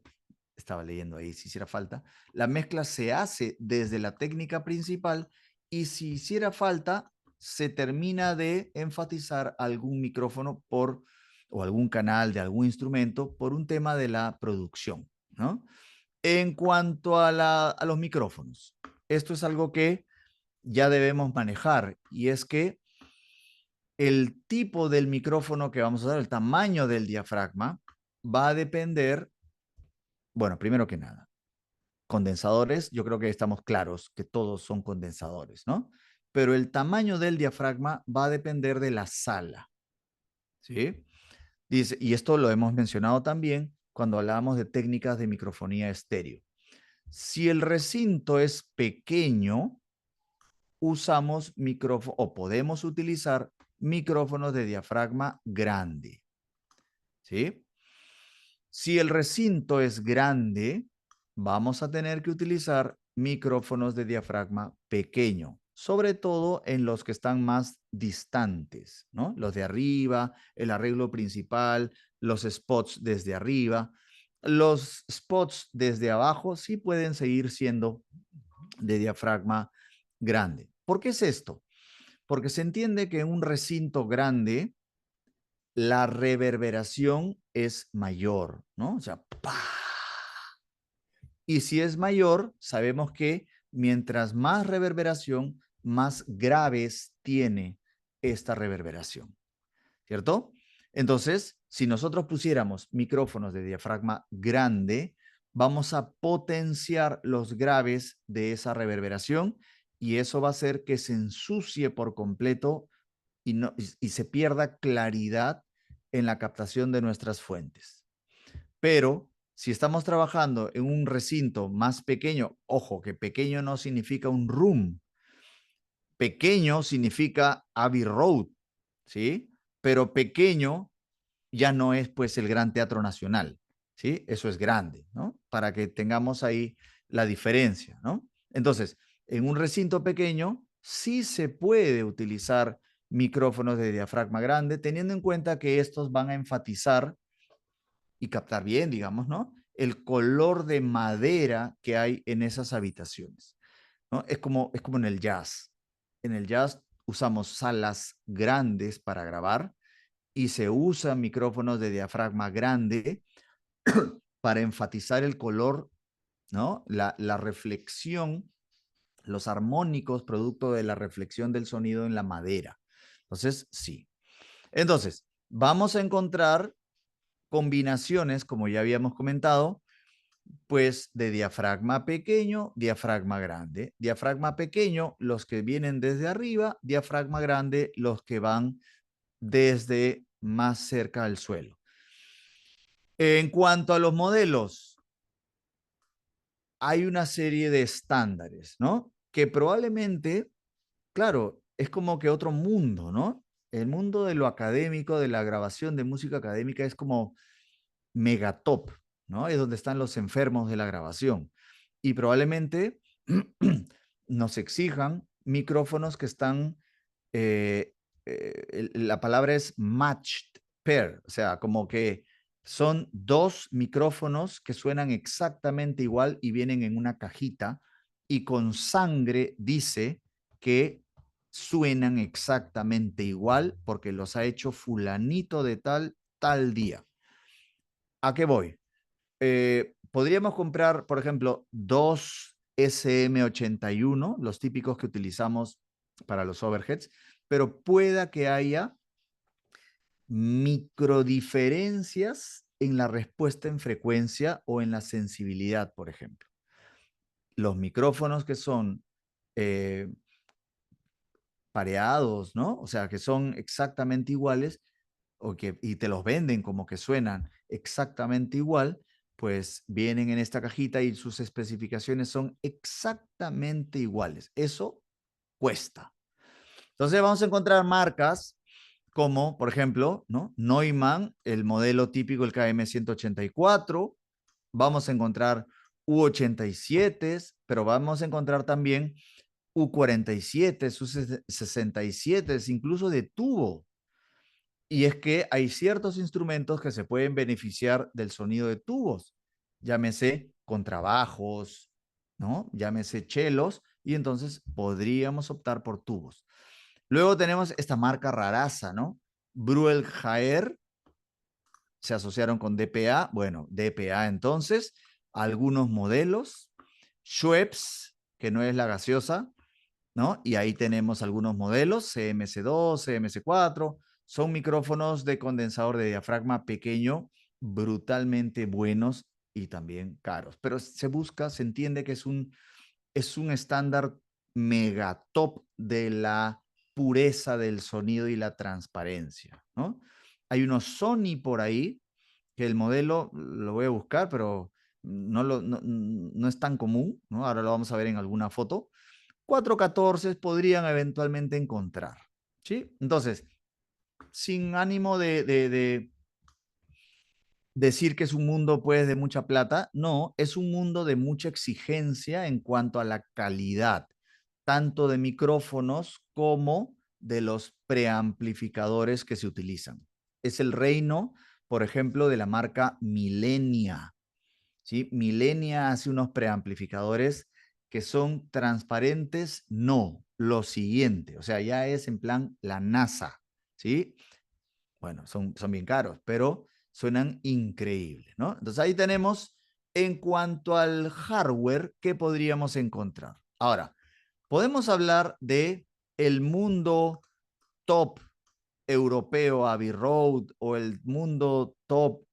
estaba leyendo ahí si hiciera falta, la mezcla se hace desde la técnica principal y si hiciera falta, se termina de enfatizar algún micrófono o algún canal de algún instrumento por un tema de la producción, ¿no? En cuanto a los micrófonos, esto es algo que ya debemos manejar y es que el tipo del micrófono que vamos a usar, el tamaño del diafragma, va a depender, bueno, primero que nada, condensadores, yo creo que estamos claros que todos son condensadores, ¿no? Pero el tamaño del diafragma va a depender de la sala, ¿sí? Dice, y esto lo hemos mencionado también cuando hablábamos de técnicas de microfonía estéreo. Si el recinto es pequeño, usamos micrófono o podemos utilizar micrófonos de diafragma grande. ¿Sí? Si el recinto es grande, vamos a tener que utilizar micrófonos de diafragma pequeño, sobre todo en los que están más distantes, ¿no? Los de arriba, el arreglo principal, los spots desde arriba. Los spots desde abajo sí pueden seguir siendo de diafragma grande. ¿Por qué es esto? Porque se entiende que en un recinto grande la reverberación es mayor, ¿no? O sea, ¡pah! Y si es mayor, sabemos que mientras más reverberación, más graves tiene esta reverberación, ¿cierto? Entonces, si nosotros pusiéramos micrófonos de diafragma grande, vamos a potenciar los graves de esa reverberación y eso va a hacer que se ensucie por completo y se pierda claridad en la captación de nuestras fuentes. Pero si estamos trabajando en un recinto más pequeño, ojo, que pequeño no significa un room, pequeño significa Abbey Road, ¿sí? Pero pequeño ya no es pues el Gran Teatro Nacional, ¿sí? Eso es grande, ¿no? Para que tengamos ahí la diferencia, ¿no? Entonces, en un recinto pequeño sí se puede utilizar micrófonos de diafragma grande, teniendo en cuenta que estos van a enfatizar y captar bien, digamos, ¿no? El color de madera que hay en esas habitaciones, ¿no? Es como en el jazz. En el jazz usamos salas grandes para grabar y se usan micrófonos de diafragma grande para enfatizar el color, ¿no? La reflexión, los armónicos producto de la reflexión del sonido en la madera. Entonces, sí. Entonces, vamos a encontrar combinaciones, como ya habíamos comentado, pues de diafragma pequeño, diafragma grande. Diafragma pequeño, los que vienen desde arriba, diafragma grande, los que van desde más cerca al suelo. En cuanto a los modelos, hay una serie de estándares, ¿no? Que probablemente, claro, es como que otro mundo, ¿no? El mundo de lo académico, de la grabación de música académica es como megatop, ¿no? Es donde están los enfermos de la grabación. Y probablemente nos exijan micrófonos que están, la palabra es matched pair, o sea, como que son dos micrófonos que suenan exactamente igual y vienen en una cajita y con sangre dice que suenan exactamente igual porque los ha hecho fulanito de tal día. ¿A qué voy? Podríamos comprar, por ejemplo, dos SM81, los típicos que utilizamos para los overheads, pero pueda que haya microdiferencias en la respuesta en frecuencia o en la sensibilidad, por ejemplo. Los micrófonos que son pareados, ¿no? O sea, que son exactamente iguales, y te los venden como que suenan exactamente igual, pues vienen en esta cajita y sus especificaciones son exactamente iguales. Eso cuesta. Entonces vamos a encontrar marcas como, por ejemplo, ¿no? Neumann, el modelo típico, el KM184. Vamos a encontrar U87, pero vamos a encontrar también U47, U67, incluso de tubo. Y es que hay ciertos instrumentos que se pueden beneficiar del sonido de tubos, llámese contrabajos, ¿no? Llámese chelos, y entonces podríamos optar por tubos. Luego tenemos esta marca raraza, ¿no? Bruel Jaer, se asociaron con DPA, bueno, DPA entonces, algunos modelos, Schweppes, que no es la gaseosa, ¿no? Y ahí tenemos algunos modelos, CMC2, CMC4, son micrófonos de condensador de diafragma pequeño, brutalmente buenos y también caros, pero se busca, se entiende que es un estándar mega top de la pureza del sonido y la transparencia, ¿no? Hay unos Sony por ahí, que el modelo lo voy a buscar, pero no es tan común, ¿no? Ahora lo vamos a ver en alguna foto. 414 podrían eventualmente encontrar, ¿sí? Entonces, sin ánimo de decir que es un mundo pues de mucha plata, no, es un mundo de mucha exigencia en cuanto a la calidad, tanto de micrófonos como de los preamplificadores que se utilizan. Es el reino, por ejemplo, de la marca Millenia, ¿sí? Millenia hace unos preamplificadores que son transparentes, no, lo siguiente, o sea, ya es en plan la NASA, ¿sí? Bueno, son bien caros, pero suenan increíbles, ¿no? Entonces ahí tenemos en cuanto al hardware, ¿qué podríamos encontrar? Ahora, podemos hablar de el mundo top europeo, Abbey Road, o el mundo top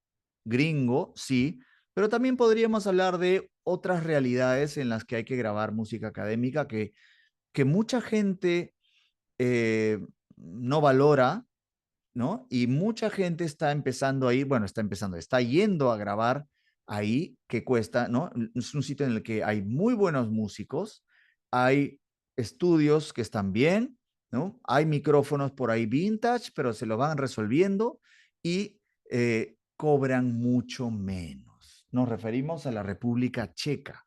gringo, sí, pero también podríamos hablar de otras realidades en las que hay que grabar música académica que mucha gente no valora, ¿no? Y mucha gente está empezando ahí, bueno, está yendo a grabar ahí, que cuesta, ¿no? Es un sitio en el que hay muy buenos músicos, hay estudios que están bien, ¿no? Hay micrófonos por ahí vintage, pero se lo van resolviendo y cobran mucho menos. Nos referimos a la República Checa.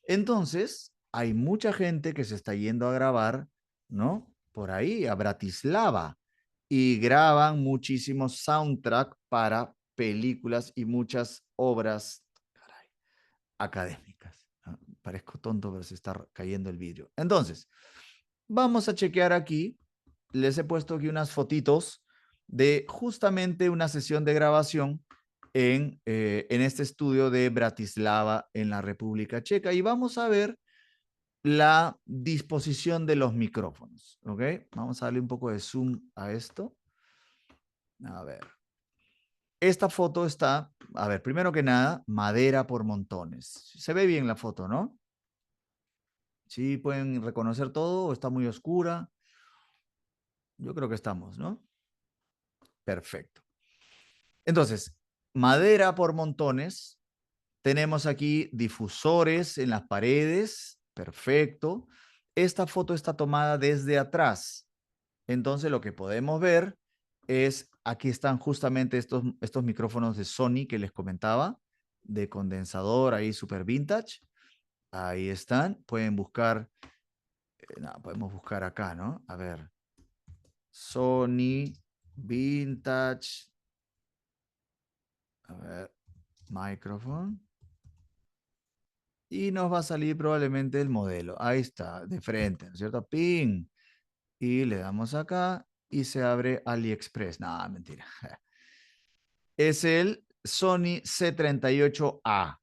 Entonces, hay mucha gente que se está yendo a grabar, ¿no? Por ahí, a Bratislava, y graban muchísimos soundtrack para películas y muchas obras, caray, académicas. ¿No? Parezco tonto, pero se está cayendo el vidrio. Entonces, vamos a chequear aquí. Les he puesto aquí unas fotitos de justamente una sesión de grabación en este estudio de Bratislava, en la República Checa. Y vamos a ver la disposición de los micrófonos. ¿Ok? Vamos a darle un poco de zoom a esto. A ver. Esta foto está, a ver, primero que nada, madera por montones. Se ve bien la foto, ¿no? ¿Sí pueden reconocer todo o está muy oscura? Yo creo que estamos, ¿no? Perfecto. Entonces, madera por montones. Tenemos aquí difusores en las paredes. Perfecto. Esta foto está tomada desde atrás. Entonces, lo que podemos ver es, aquí están justamente estos micrófonos de Sony que les comentaba, de condensador, ahí super vintage. Ahí están. Pueden buscar, no, podemos buscar acá, ¿no? A ver. Sony vintage. A ver, microphone. Y nos va a salir probablemente el modelo. Ahí está, de frente, ¿no es cierto? Ping. Y le damos acá y se abre AliExpress. No, mentira. Es el Sony C38A.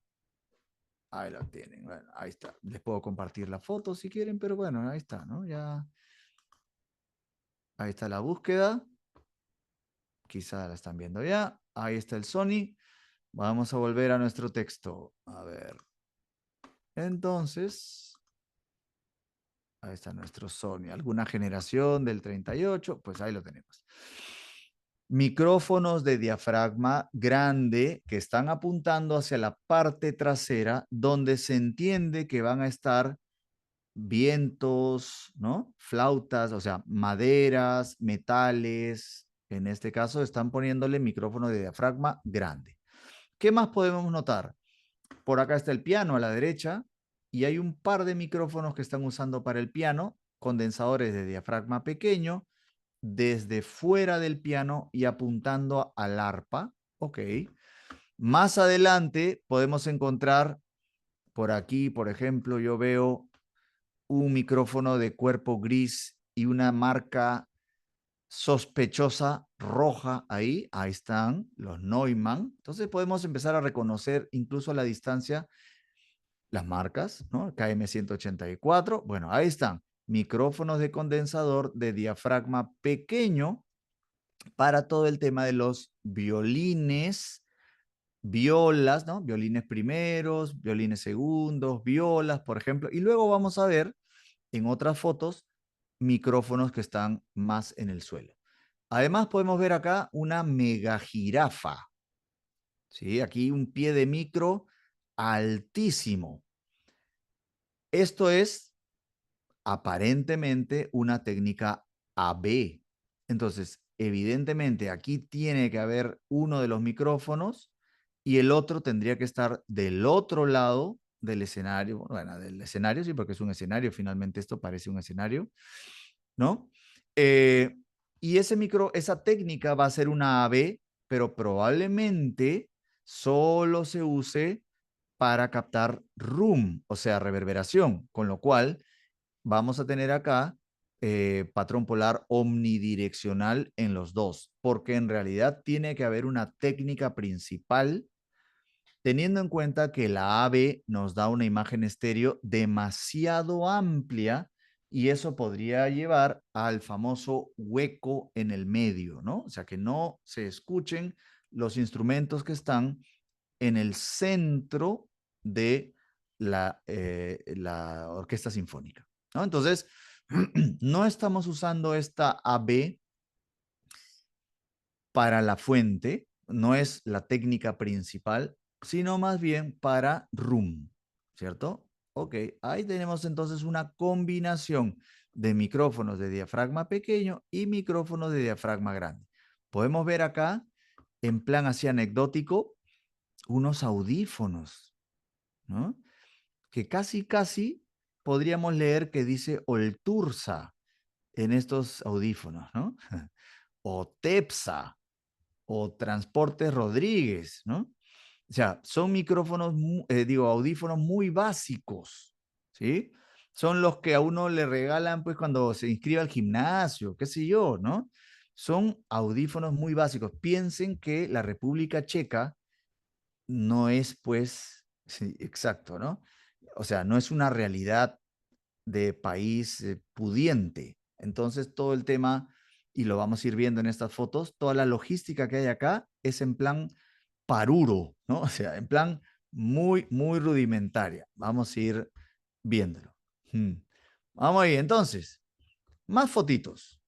Ahí lo tienen. Bueno, ahí está. Les puedo compartir la foto si quieren, pero bueno, ahí está, ¿no? Ya. Ahí está la búsqueda. Quizá la están viendo ya. Ahí está el Sony. Vamos a volver a nuestro texto. A ver. Entonces, ahí está nuestro Sony. ¿Alguna generación del 38? Pues ahí lo tenemos. micrófonos de diafragma grande que están apuntando hacia la parte trasera, donde se entiende que van a estar vientos, ¿no? Flautas, o sea, maderas, metales. En este caso están poniéndole micrófono de diafragma grande. ¿Qué más podemos notar? Por acá está el piano a la derecha y hay un par de micrófonos que están usando para el piano, condensadores de diafragma pequeño, desde fuera del piano y apuntando al arpa. Ok. Más adelante podemos encontrar por aquí, por ejemplo, yo veo un micrófono de cuerpo gris y una marca sospechosa roja ahí. Ahí están los Neumann. Entonces podemos empezar a reconocer incluso a la distancia las marcas, ¿no? KM184. Bueno, ahí están. Micrófonos de condensador de diafragma pequeño para todo el tema de los violines, violas, ¿no? Violines primeros, violines segundos, violas, por ejemplo. Y luego vamos a ver en otras fotos micrófonos que están más en el suelo. Además podemos ver acá una mega jirafa. ¿Sí? Aquí un pie de micro altísimo. Esto es aparentemente una técnica AB. Entonces, evidentemente aquí tiene que haber uno de los micrófonos y el otro tendría que estar del otro lado del escenario. Bueno, del escenario sí, porque es un escenario, finalmente esto parece un escenario, ¿no? Y esa técnica va a ser una AB, pero probablemente solo se use para captar room, o sea, reverberación, con lo cual vamos a tener acá patrón polar omnidireccional en los dos, porque en realidad tiene que haber una técnica principal, teniendo en cuenta que la AB nos da una imagen estéreo demasiado amplia y eso podría llevar al famoso hueco en el medio, ¿no? O sea, que no se escuchen los instrumentos que están en el centro de la orquesta sinfónica, ¿no? Entonces, no estamos usando esta AB para la fuente, no es la técnica principal, sino más bien para room, ¿cierto? Ok, ahí tenemos entonces una combinación de micrófonos de diafragma pequeño y micrófonos de diafragma grande. Podemos ver acá, en plan así anecdótico, unos audífonos, ¿no? Que casi podríamos leer que dice Oltursa en estos audífonos, ¿no? O Tepsa, o Transportes Rodríguez, ¿no? O sea, son micrófonos, audífonos muy básicos, ¿sí? Son los que a uno le regalan, pues, cuando se inscribe al gimnasio, qué sé yo, ¿no? Son audífonos muy básicos. Piensen que la República Checa no es, pues, sí, exacto, ¿no? O sea, no es una realidad de país pudiente. Entonces, todo el tema, y lo vamos a ir viendo en estas fotos, toda la logística que hay acá es en plan paruro, ¿no? O sea, en plan muy rudimentaria. Vamos a ir viéndolo. Vamos ahí, entonces, más fotitos.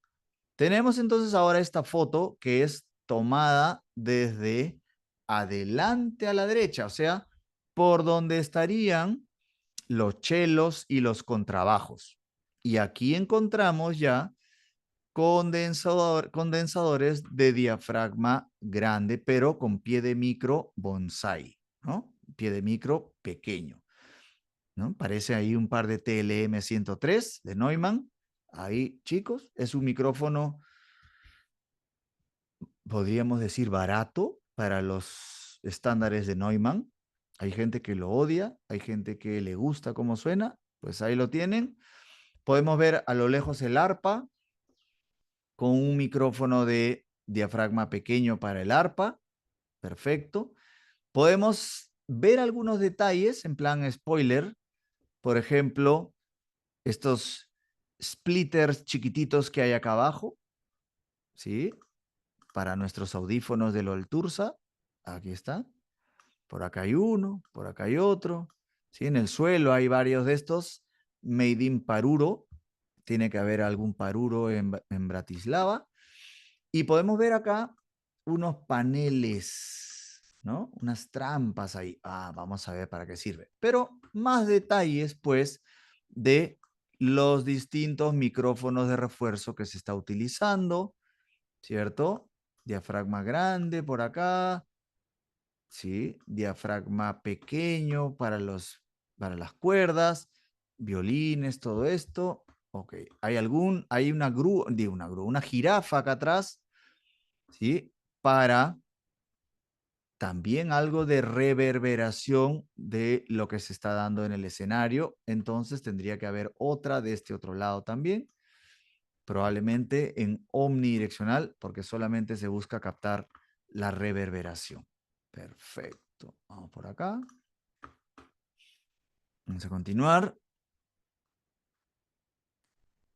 Tenemos entonces ahora esta foto que es tomada desde adelante a la derecha, o sea, por donde estarían los chelos y los contrabajos. Y aquí encontramos ya condensadores de diafragma grande, pero con pie de micro bonsai, ¿no? Pie de micro pequeño, ¿no? Parece ahí un par de TLM 103 de Neumann. Ahí, chicos, es un micrófono, podríamos decir, barato para los estándares de Neumann. Hay gente que lo odia, hay gente que le gusta cómo suena, pues ahí lo tienen. Podemos ver a lo lejos el arpa con un micrófono de diafragma pequeño para el arpa. Perfecto. Podemos ver algunos detalles en plan spoiler. Por ejemplo, estos splitters chiquititos que hay acá abajo. ¿Sí? Para nuestros audífonos del Oltursa. Aquí está. Por acá hay uno, por acá hay otro. ¿Sí? En el suelo hay varios de estos. Made in Paruro. Tiene que haber algún Paruro en Bratislava. Y podemos ver acá unos paneles, ¿no? Unas trampas ahí. Vamos a ver para qué sirve. Pero más detalles, pues, de los distintos micrófonos de refuerzo que se está utilizando, ¿cierto? Diafragma grande por acá, ¿sí? Diafragma pequeño para las cuerdas, violines, todo esto. Ok, hay una jirafa acá atrás, ¿sí? Para también algo de reverberación de lo que se está dando en el escenario. Entonces tendría que haber otra de este otro lado también, probablemente en omnidireccional, porque solamente se busca captar la reverberación. Perfecto. Vamos por acá. Vamos a continuar.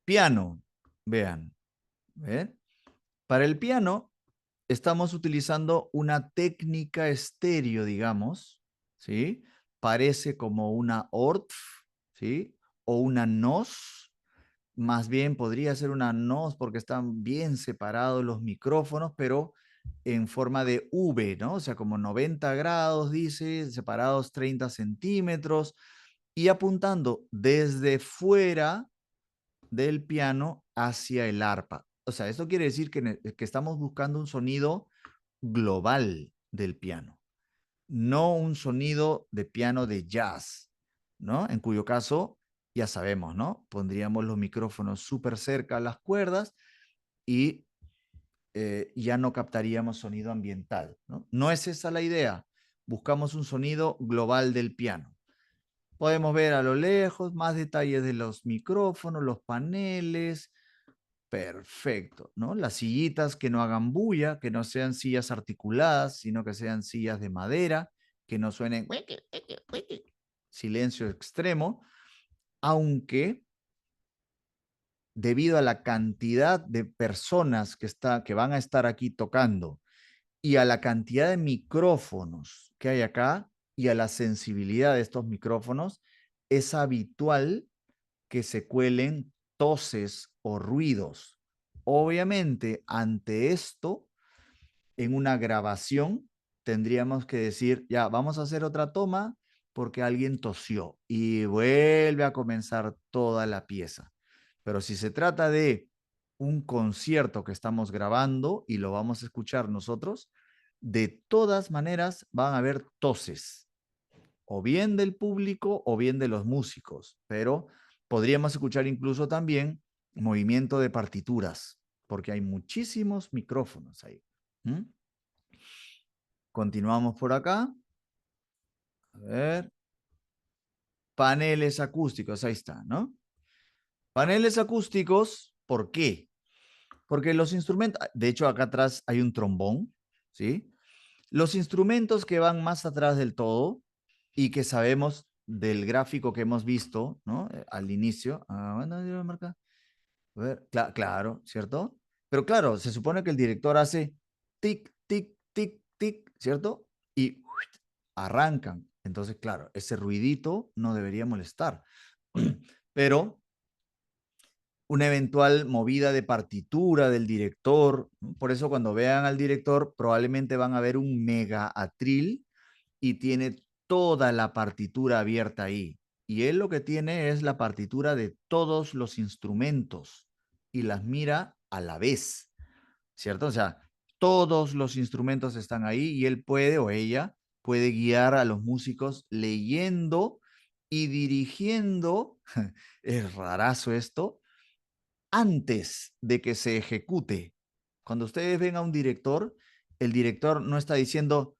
Piano. Vean. ¿Ven? Para el piano estamos utilizando una técnica estéreo, digamos, ¿sí? Parece como una ORF, ¿sí? O una NOS. Más bien podría ser una NOS porque están bien separados los micrófonos, pero en forma de V, ¿no? O sea, como 90 grados, dice, separados 30 centímetros y apuntando desde fuera del piano hacia el arpa. O sea, esto quiere decir que estamos buscando un sonido global del piano, no un sonido de piano de jazz, ¿no? En cuyo caso, ya sabemos, ¿no? Pondríamos los micrófonos súper cerca a las cuerdas y ya no captaríamos sonido ambiental, ¿no? No es esa la idea. Buscamos un sonido global del piano. Podemos ver a lo lejos más detalles de los micrófonos, los paneles. Perfecto, ¿no? Las sillitas que no hagan bulla, que no sean sillas articuladas, sino que sean sillas de madera, que no suenen silencio extremo, aunque debido a la cantidad de personas que van a estar aquí tocando y a la cantidad de micrófonos que hay acá y a la sensibilidad de estos micrófonos, es habitual que se cuelen toses o ruidos. Obviamente, ante esto, en una grabación, tendríamos que decir, ya, vamos a hacer otra toma porque alguien tosió y vuelve a comenzar toda la pieza. Pero si se trata de un concierto que estamos grabando y lo vamos a escuchar nosotros, de todas maneras van a haber toses, o bien del público o bien de los músicos, pero podríamos escuchar incluso también movimiento de partituras, porque hay muchísimos micrófonos ahí. ¿Mm? Continuamos por acá. A ver. Paneles acústicos, ahí está, ¿no? Paneles acústicos, ¿por qué? Porque los instrumentos, de hecho acá atrás hay un trombón, ¿sí? Los instrumentos que van más atrás del todo y que sabemos del gráfico que hemos visto, ¿no? Al inicio. Bueno, marca. A ver, claro, ¿cierto? Pero claro, se supone que el director hace tic, tic, tic, tic, ¿cierto? Y arrancan. Entonces, claro, ese ruidito no debería molestar. Pero una eventual movida de partitura del director, ¿no? Por eso cuando vean al director probablemente van a ver un mega atril y tiene toda la partitura abierta ahí. Y él lo que tiene es la partitura de todos los instrumentos y las mira a la vez, ¿cierto? O sea, todos los instrumentos están ahí y él puede o ella puede guiar a los músicos leyendo y dirigiendo, es rarazo esto, antes de que se ejecute. Cuando ustedes ven a un director, el director no está diciendo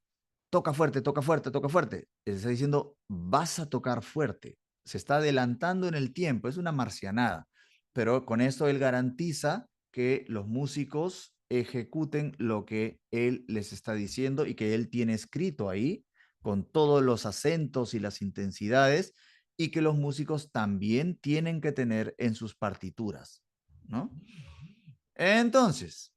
toca fuerte, toca fuerte, toca fuerte. Está diciendo vas a tocar fuerte. Se está adelantando en el tiempo, es una marcianada. Pero con esto él garantiza que los músicos ejecuten lo que él les está diciendo y que él tiene escrito ahí con todos los acentos y las intensidades y que los músicos también tienen que tener en sus partituras, ¿no? Entonces,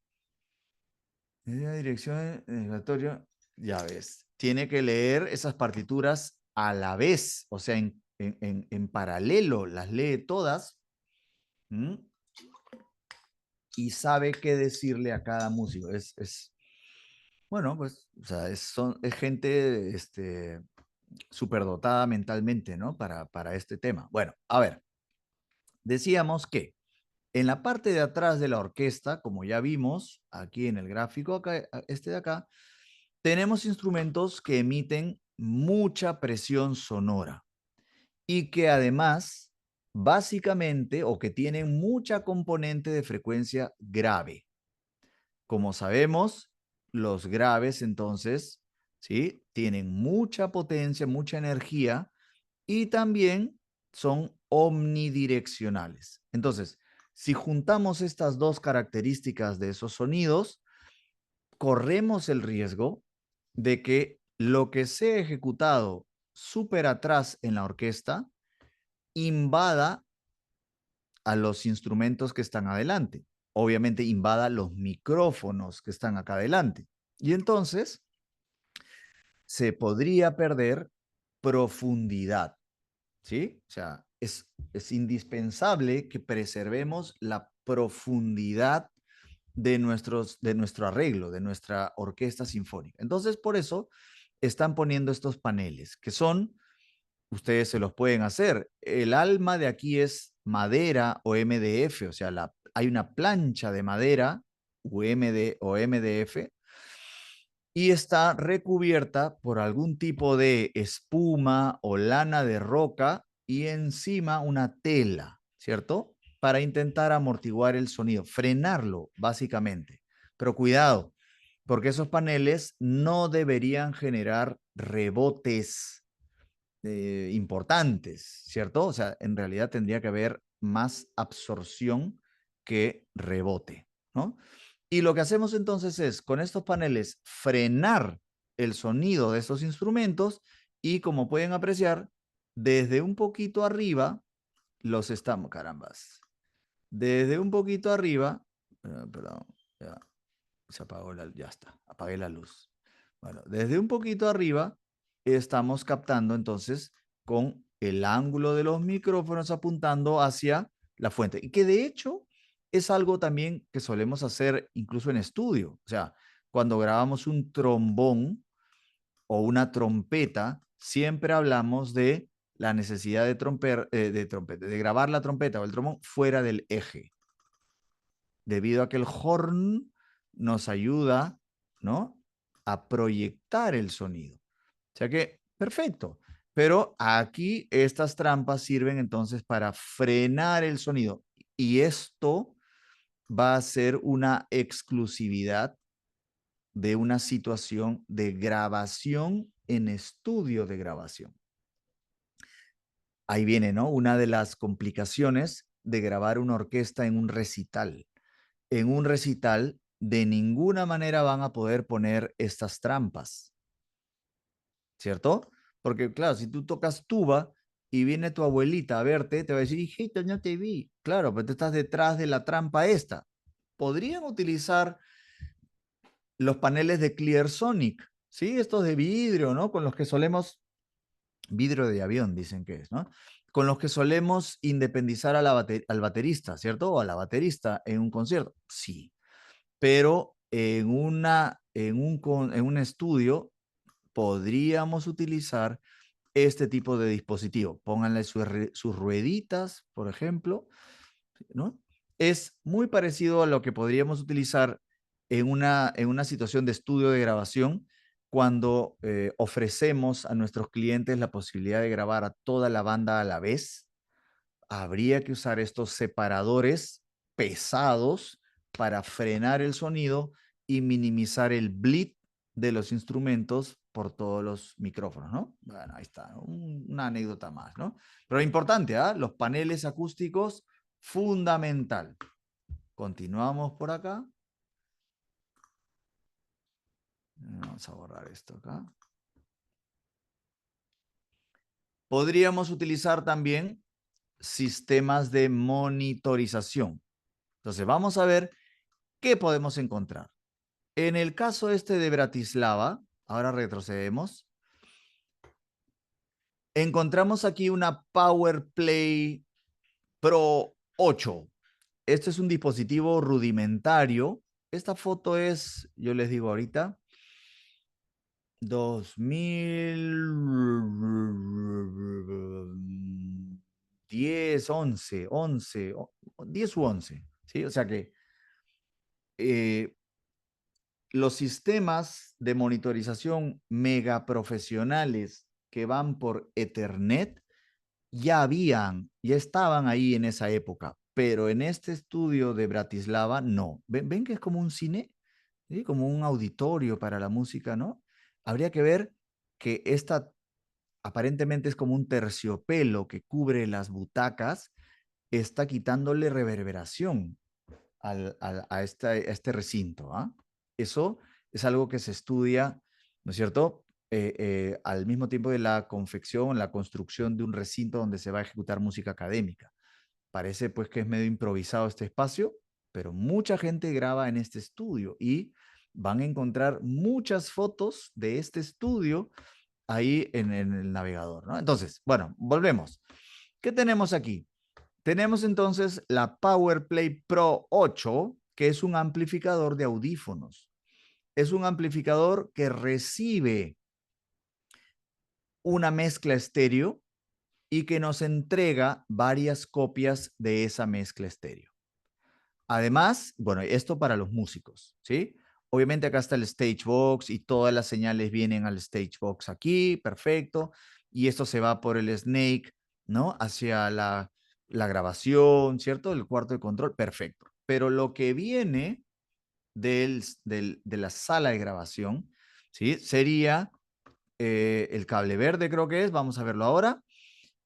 la dirección aleatoria, ya ves, tiene que leer esas partituras a la vez, o sea, en paralelo, las lee todas. Y sabe qué decirle a cada músico. Bueno, pues, o sea, es gente superdotada mentalmente, ¿no? Para este tema. Bueno, a ver, decíamos que en la parte de atrás de la orquesta, como ya vimos aquí en el gráfico, acá, este de acá, tenemos instrumentos que emiten mucha presión sonora y que además, básicamente, o que tienen mucha componente de frecuencia grave. Como sabemos, los graves entonces, ¿sí? Tienen mucha potencia, mucha energía y también son omnidireccionales. Entonces, si juntamos estas dos características de esos sonidos, corremos el riesgo de que lo que sea ejecutado súper atrás en la orquesta invada a los instrumentos que están adelante. Obviamente invada los micrófonos que están acá adelante. Y entonces se podría perder profundidad, ¿sí? O sea, es indispensable que preservemos la profundidad de nuestro arreglo, de nuestra orquesta sinfónica. Entonces, por eso están poniendo estos paneles, que son, ustedes se los pueden hacer. El alma de aquí es madera o MDF, o sea, hay una plancha de madera o MDF y está recubierta por algún tipo de espuma o lana de roca y encima una tela, ¿cierto? Para intentar amortiguar el sonido, frenarlo básicamente. Pero cuidado, porque esos paneles no deberían generar rebotes importantes, ¿cierto? O sea, en realidad tendría que haber más absorción que rebote, ¿no? Y lo que hacemos entonces es, con estos paneles, frenar el sonido de estos instrumentos y, como pueden apreciar, desde un poquito arriba, los estamos, carambas, desde un poquito arriba, perdón, ya se apagó ya está, apagué la luz. Bueno, desde un poquito arriba estamos captando entonces con el ángulo de los micrófonos apuntando hacia la fuente. Y que de hecho es algo también que solemos hacer incluso en estudio. O sea, cuando grabamos un trombón o una trompeta, siempre hablamos de la necesidad de grabar la trompeta o el trombón fuera del eje, debido a que el horn nos ayuda, ¿no?, a proyectar el sonido. O sea que, perfecto. Pero aquí estas trampas sirven entonces para frenar el sonido. Y esto va a ser una exclusividad de una situación de grabación en estudio de grabación. Ahí viene, ¿no?, una de las complicaciones de grabar una orquesta en un recital. En un recital, de ninguna manera van a poder poner estas trampas, ¿cierto? Porque, claro, si tú tocas tuba y viene tu abuelita a verte, te va a decir, hijito, no te vi. Claro, pero tú estás detrás de la trampa esta. Podrían utilizar los paneles de Clear Sonic, ¿sí? Estos de vidrio, ¿no? Con los que solemos, vidrio de avión dicen que es, ¿no? Con los que solemos independizar a al baterista, ¿cierto? O a la baterista en un concierto. Sí, pero en un estudio podríamos utilizar este tipo de dispositivo. Pónganle sus rueditas, por ejemplo, ¿no? Es muy parecido a lo que podríamos utilizar en una situación de estudio de grabación cuando ofrecemos a nuestros clientes la posibilidad de grabar a toda la banda a la vez. Habría que usar estos separadores pesados para frenar el sonido y minimizar el bleed de los instrumentos por todos los micrófonos, ¿no? Bueno, ahí está, una anécdota más, ¿no? Pero importante, ¿ah? Los paneles acústicos, fundamental. Continuamos por acá. Vamos a borrar esto acá. Podríamos utilizar también sistemas de monitorización. Entonces, vamos a ver qué podemos encontrar. En el caso este de Bratislava, ahora retrocedemos, encontramos aquí una PowerPlay Pro 8. Este es un dispositivo rudimentario. Esta foto es, yo les digo ahorita, 2010, 11, 10 u 11, ¿sí? O sea que eh, los sistemas de monitorización mega profesionales que van por Ethernet ya estaban ahí en esa época, pero en este estudio de Bratislava no. ¿Ven que es como un cine? ¿Sí? Como un auditorio para la música, ¿no? Habría que ver que esta aparentemente es como un terciopelo que cubre las butacas, está quitándole reverberación a este recinto. ¿Ah? Eso es algo que se estudia, ¿no es cierto? Al mismo tiempo de la confección, la construcción de un recinto donde se va a ejecutar música académica. Parece pues que es medio improvisado este espacio, pero mucha gente graba en este estudio y van a encontrar muchas fotos de este estudio ahí en el navegador, ¿no? Entonces, bueno, volvemos. ¿Qué tenemos aquí? Tenemos entonces la PowerPlay Pro 8, que es un amplificador de audífonos. Es un amplificador que recibe una mezcla estéreo y que nos entrega varias copias de esa mezcla estéreo. Además, bueno, esto para los músicos, ¿sí? Obviamente acá está el Stage Box y todas las señales vienen al Stage Box aquí, perfecto. Y esto se va por el Snake, ¿no? Hacia la grabación, ¿cierto? El cuarto de control, perfecto. Pero lo que viene de la sala de grabación, ¿sí? Sería el cable verde, creo que es, vamos a verlo ahora.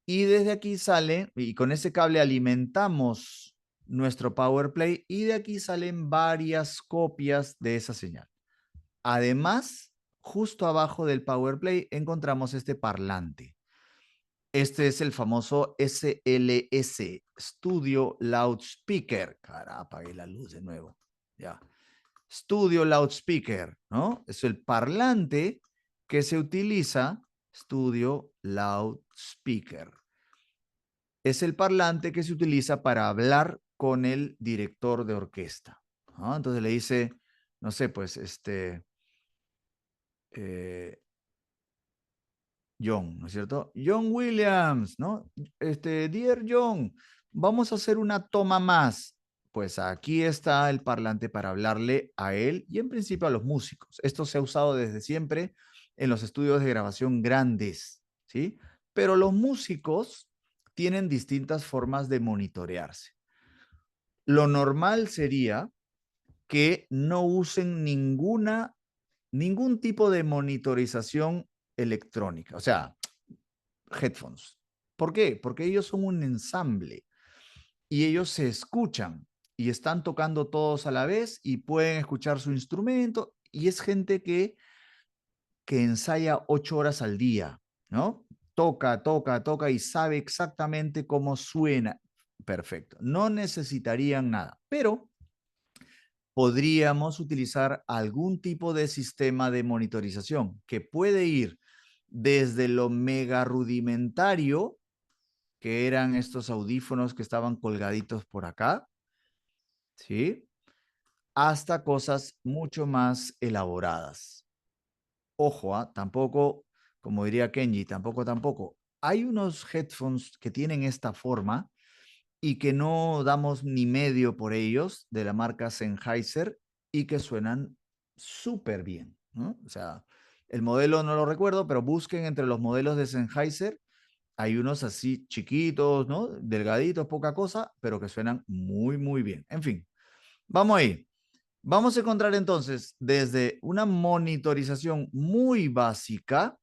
Y desde aquí sale, y con ese cable alimentamos nuestro PowerPlay y de aquí salen varias copias de esa señal. Además, justo abajo del PowerPlay encontramos este parlante. Este es el famoso SLS, Studio Loudspeaker. Cara, apagué la luz de nuevo. Ya. Studio Loudspeaker, ¿no? Es el parlante que se utiliza, Studio Loudspeaker. Es el parlante que se utiliza para hablar con el director de orquesta, ¿no? Entonces le dice, no sé, pues, John, ¿no es cierto? John Williams, ¿no? Dear John, vamos a hacer una toma más. Pues aquí está el parlante para hablarle a él y en principio a los músicos. Esto se ha usado desde siempre en los estudios de grabación grandes, ¿sí? Pero los músicos tienen distintas formas de monitorearse. Lo normal sería que no usen ningún tipo de monitorización electrónica, o sea, headphones. ¿Por qué? Porque ellos son un ensamble y ellos se escuchan y están tocando todos a la vez y pueden escuchar su instrumento y es gente que ensaya 8 horas al día, ¿no? Toca, toca, toca y sabe exactamente cómo suena. Perfecto. No necesitarían nada, pero podríamos utilizar algún tipo de sistema de monitorización que puede ir desde lo mega rudimentario, que eran estos audífonos que estaban colgaditos por acá, ¿sí? Hasta cosas mucho más elaboradas. Ojo, tampoco, como diría Kenji, tampoco. Hay unos headphones que tienen esta forma y que no damos ni medio por ellos, de la marca Sennheiser, y que suenan súper bien, ¿no? O sea, el modelo no lo recuerdo, pero busquen entre los modelos de Sennheiser, hay unos así chiquitos, ¿no? Delgaditos, poca cosa, pero que suenan muy, muy bien. En fin, vamos ahí. Vamos a encontrar entonces desde una monitorización muy básica,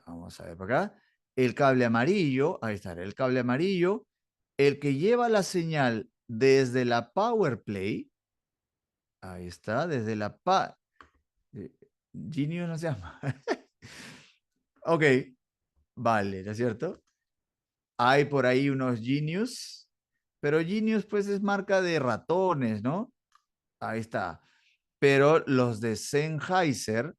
vamos a ver por acá, el cable amarillo, ahí está, el cable amarillo, el que lleva la señal desde la PowerPlay, ahí está, desde la Genius no se llama. Ok, vale, ¿no es cierto? Hay por ahí unos Genius, pero Genius pues es marca de ratones, ¿no? Ahí está. Pero los de Sennheiser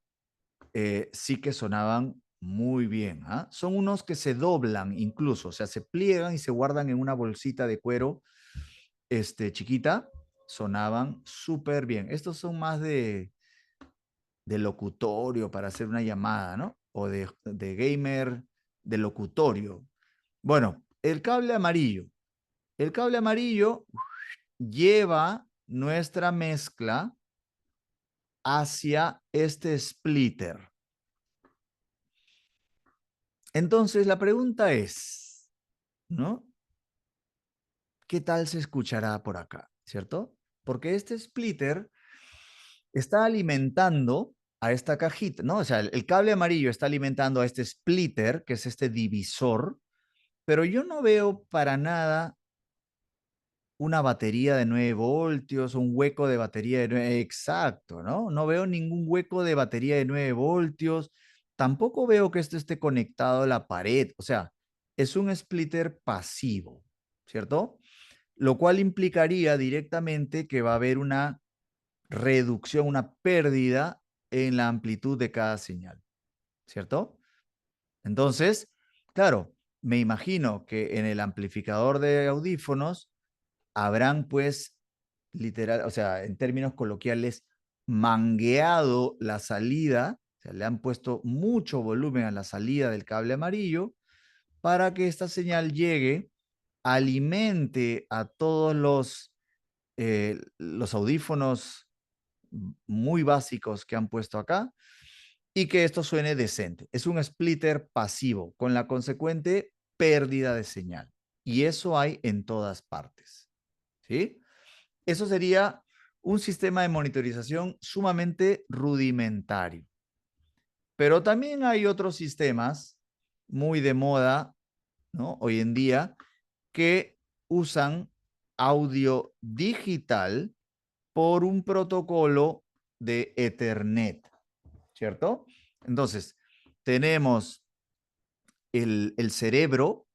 sí que sonaban muy bien. ¿Ah? Son unos que se doblan incluso, o sea, se pliegan y se guardan en una bolsita de cuero chiquita. Sonaban súper bien. Estos son más de de locutorio para hacer una llamada, ¿no? O de gamer de locutorio. Bueno, el cable amarillo. El cable amarillo lleva nuestra mezcla hacia este splitter. Entonces la pregunta es, ¿no? ¿Qué tal se escuchará por acá? ¿Cierto? Porque este splitter está alimentando a esta cajita, ¿no? O sea, el cable amarillo está alimentando a este splitter, que es este divisor, pero yo no veo para nada una batería de 9 voltios, un hueco de batería de 9, exacto, ¿no? No veo ningún hueco de batería de 9 voltios, tampoco veo que esto esté conectado a la pared, o sea, es un splitter pasivo, ¿cierto? Lo cual implicaría directamente que va a haber una reducción, una pérdida en la amplitud de cada señal, ¿cierto? Entonces, claro, me imagino que en el amplificador de audífonos habrán pues literal, o sea, en términos coloquiales, mangueado la salida, o sea, le han puesto mucho volumen a la salida del cable amarillo para que esta señal llegue, alimente a todos los audífonos muy básicos que han puesto acá y que esto suene decente. Es un splitter pasivo con la consecuente pérdida de señal. Y eso hay en todas partes. ¿Sí? Eso sería un sistema de monitorización sumamente rudimentario. Pero también hay otros sistemas muy de moda, ¿no? Hoy en día que usan audio digital por un protocolo de Ethernet, ¿cierto? Entonces, tenemos el cerebro,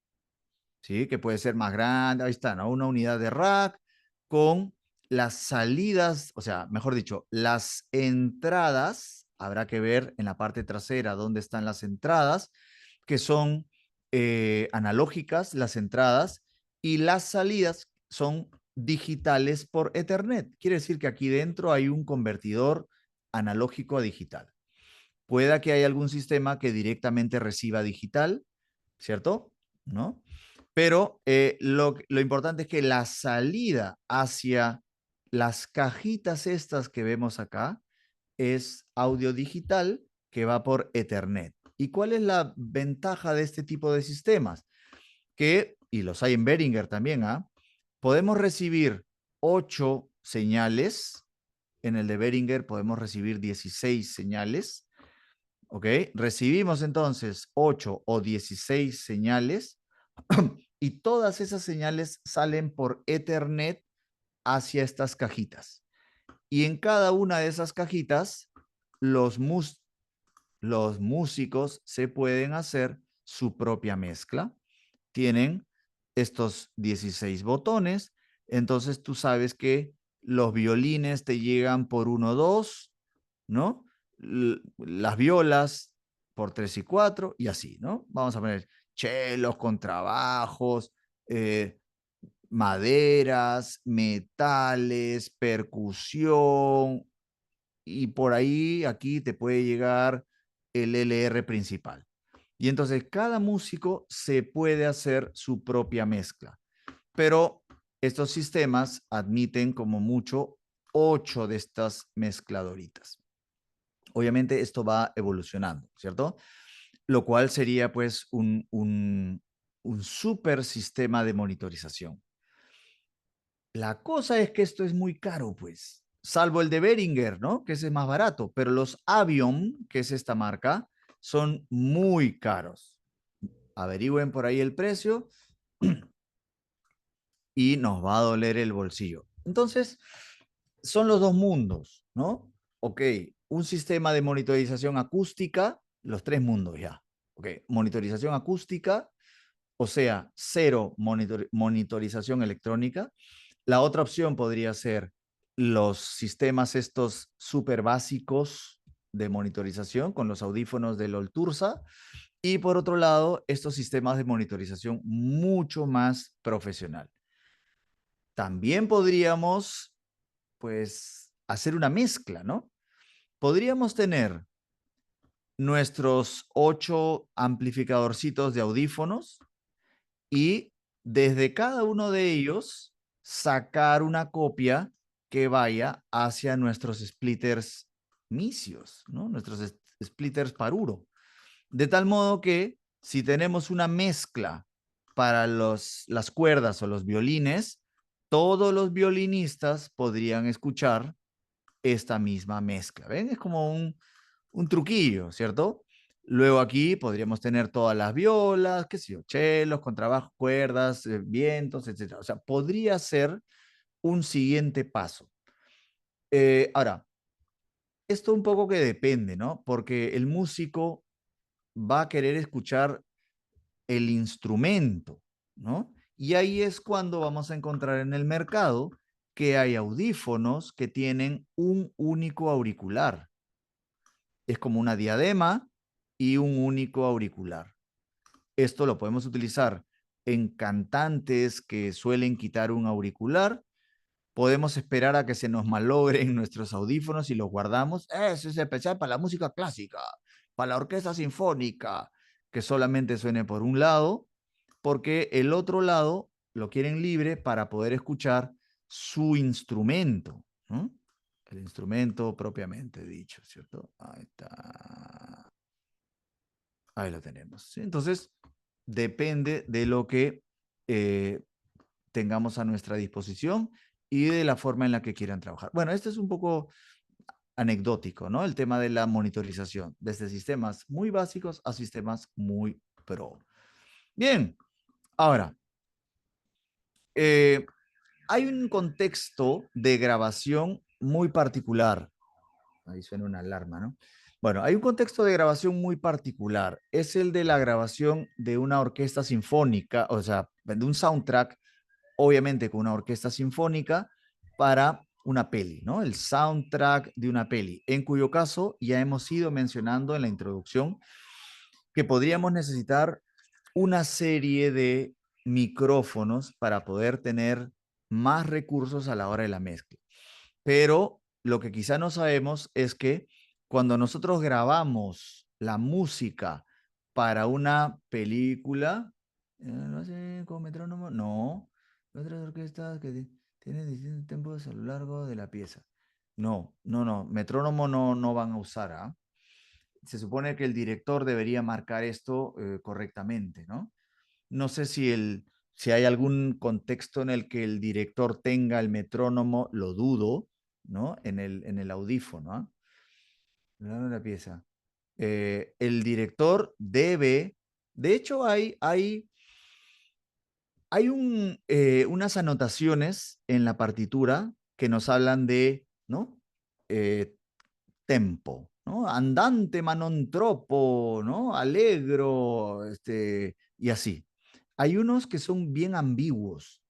¿sí? Que puede ser más grande, ahí está, ¿no? Una unidad de rack con las salidas, o sea, mejor dicho, las entradas, habrá que ver en la parte trasera dónde están las entradas, que son analógicas, las entradas, y las salidas son digitales por Ethernet. Quiere decir que aquí dentro hay un convertidor analógico a digital. Pueda que haya algún sistema que directamente reciba digital, ¿cierto? ¿No? Pero lo importante es que la salida hacia las cajitas estas que vemos acá es audio digital que va por Ethernet. ¿Y cuál es la ventaja de este tipo de sistemas? Que, y los hay en Behringer también, ¿ah? Podemos recibir 8 señales. En el de Behringer podemos recibir 16 señales. ¿Ok? Recibimos entonces 8 o 16 señales y todas esas señales salen por Ethernet hacia estas cajitas. Y en cada una de esas cajitas, los músicos se pueden hacer su propia mezcla. Tienen estos 16 botones, entonces tú sabes que los violines te llegan por 1, 2, ¿no? Las violas por 3 y 4 y así, ¿no? Vamos a poner chelos, contrabajos, maderas, metales, percusión, y por ahí aquí te puede llegar el LR principal. Y entonces cada músico se puede hacer su propia mezcla, pero estos sistemas admiten como mucho 8 de estas mezcladoritas. Obviamente esto va evolucionando, ¿cierto? Lo cual sería pues un super sistema de monitorización. La cosa es que esto es muy caro, pues, salvo el de Behringer, ¿no? Que ese es más barato, pero los Avion, que es esta marca, son muy caros. Averigüen por ahí el precio y nos va a doler el bolsillo. Entonces, son los dos mundos, ¿no? Ok, un sistema de monitorización acústica, los tres mundos ya. Ok, monitorización acústica, o sea, cero monitorización electrónica. La otra opción podría ser los sistemas estos súper básicos de monitorización con los audífonos del Oltursa. Y por otro lado, estos sistemas de monitorización mucho más profesional. También podríamos, pues, hacer una mezcla, ¿no? podríamos tener nuestros 8 amplificadorcitos de audífonos y desde cada uno de ellos sacar una copia que vaya hacia nuestros splitters misios, ¿no? Nuestros splitters paruro. De tal modo que si tenemos una mezcla para las cuerdas o los violines, todos los violinistas podrían escuchar esta misma mezcla. ¿Ven? Es como un truquillo, ¿cierto? Luego aquí podríamos tener todas las violas, qué sé yo, chelos, contrabajos, cuerdas, vientos, etc. O sea, podría ser un siguiente paso. Ahora, esto un poco que depende, ¿no? Porque el músico va a querer escuchar el instrumento, ¿no? Y ahí es cuando vamos a encontrar en el mercado que hay audífonos que tienen un único auricular. Es como una diadema y un único auricular. Esto lo podemos utilizar en cantantes que suelen quitar un auricular. Podemos esperar a que se nos malogren nuestros audífonos y los guardamos. Eso es especial para la música clásica, para la orquesta sinfónica, que solamente suene por un lado, porque el otro lado lo quieren libre para poder escuchar su instrumento, ¿no? El instrumento propiamente dicho, ¿cierto? Ahí está. Ahí lo tenemos. ¿Sí? Entonces, depende de lo que tengamos a nuestra disposición y de la forma en la que quieran trabajar. Bueno, esto es un poco anecdótico, ¿no? El tema de la monitorización, desde sistemas muy básicos a sistemas muy pro. Bien, ahora, hay un contexto de grabación muy particular. Ahí suena una alarma, ¿no? Bueno, hay un contexto de grabación muy particular. Es el de la grabación de una orquesta sinfónica, o sea, de un soundtrack, obviamente con una orquesta sinfónica, para una peli, ¿no? El soundtrack de una peli, en cuyo caso ya hemos ido mencionando en la introducción que podríamos necesitar una serie de micrófonos para poder tener más recursos a la hora de la mezcla. Pero lo que quizá no sabemos es que cuando nosotros grabamos la música para una película, no sé, con metrónomo, no, otras orquestas que tienen distintos tempos a lo largo de la pieza. No, metrónomo no van a usar, ¿ah? Se supone que el director debería marcar esto correctamente, ¿no? No sé si hay algún contexto en el que el director tenga el metrónomo, lo dudo, ¿no? En el audífono, ¿ah? La pieza. El director debe, de hecho hay unas anotaciones en la partitura que nos hablan de, ¿no? Tempo, ¿no? Andante ma non troppo, ¿no? Allegro, y así. Hay unos que son bien ambiguos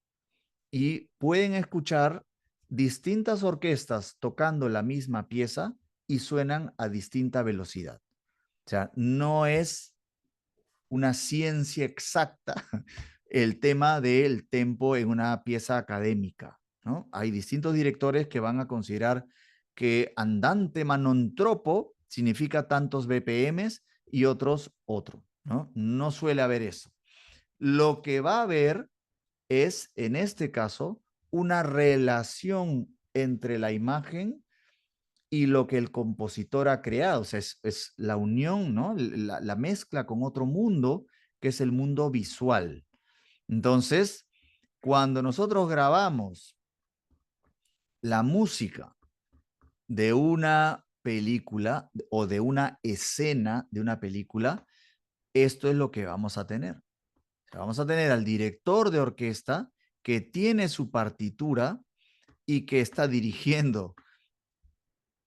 y pueden escuchar distintas orquestas tocando la misma pieza y suenan a distinta velocidad. O sea, no es una ciencia exacta el tema del tempo en una pieza académica, ¿no? Hay distintos directores que van a considerar que andante ma non troppo significa tantos BPMs y otros otro, ¿no? No suele haber eso. Lo que va a haber es, en este caso, una relación entre la imagen y lo que el compositor ha creado. O sea, es la unión, ¿no? La mezcla con otro mundo, que es el mundo visual. Entonces, cuando nosotros grabamos la música de una película o de una escena de una película, esto es lo que vamos a tener. O sea, vamos a tener al director de orquesta que tiene su partitura y que está dirigiendo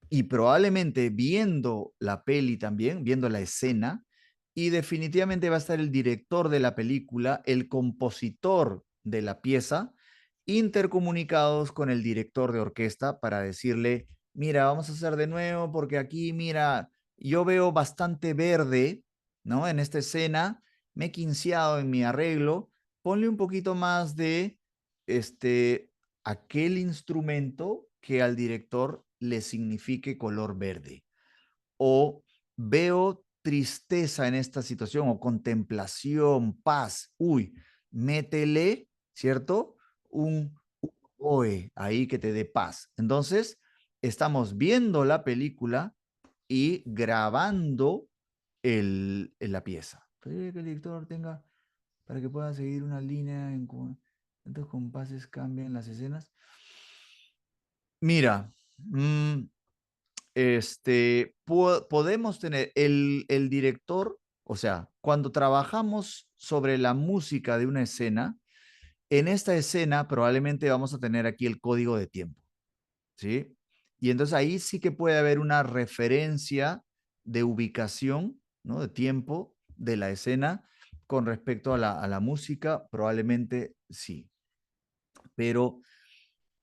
y probablemente viendo la peli también, viendo la escena, y definitivamente va a estar el director de la película, el compositor de la pieza, intercomunicados con el director de orquesta para decirle, mira, vamos a hacer de nuevo porque aquí, mira, yo veo bastante verde, ¿no? En esta escena, me he quinceado en mi arreglo, ponle un poquito más de aquel instrumento que al director le signifique color verde. o veo tristeza en esta situación o contemplación, paz. Uy, métele, ¿cierto? Un oe ahí que te dé paz. Entonces, estamos viendo la película y grabando la pieza. Para que el director tenga, para que pueda seguir una línea en cuántos compases cambian las escenas. Mira, podemos tener el director, o sea, cuando trabajamos sobre la música de una escena, en esta escena probablemente vamos a tener aquí el código de tiempo, ¿sí? Y entonces ahí sí que puede haber una referencia de ubicación, ¿no? De tiempo de la escena con respecto a la música, probablemente sí. Pero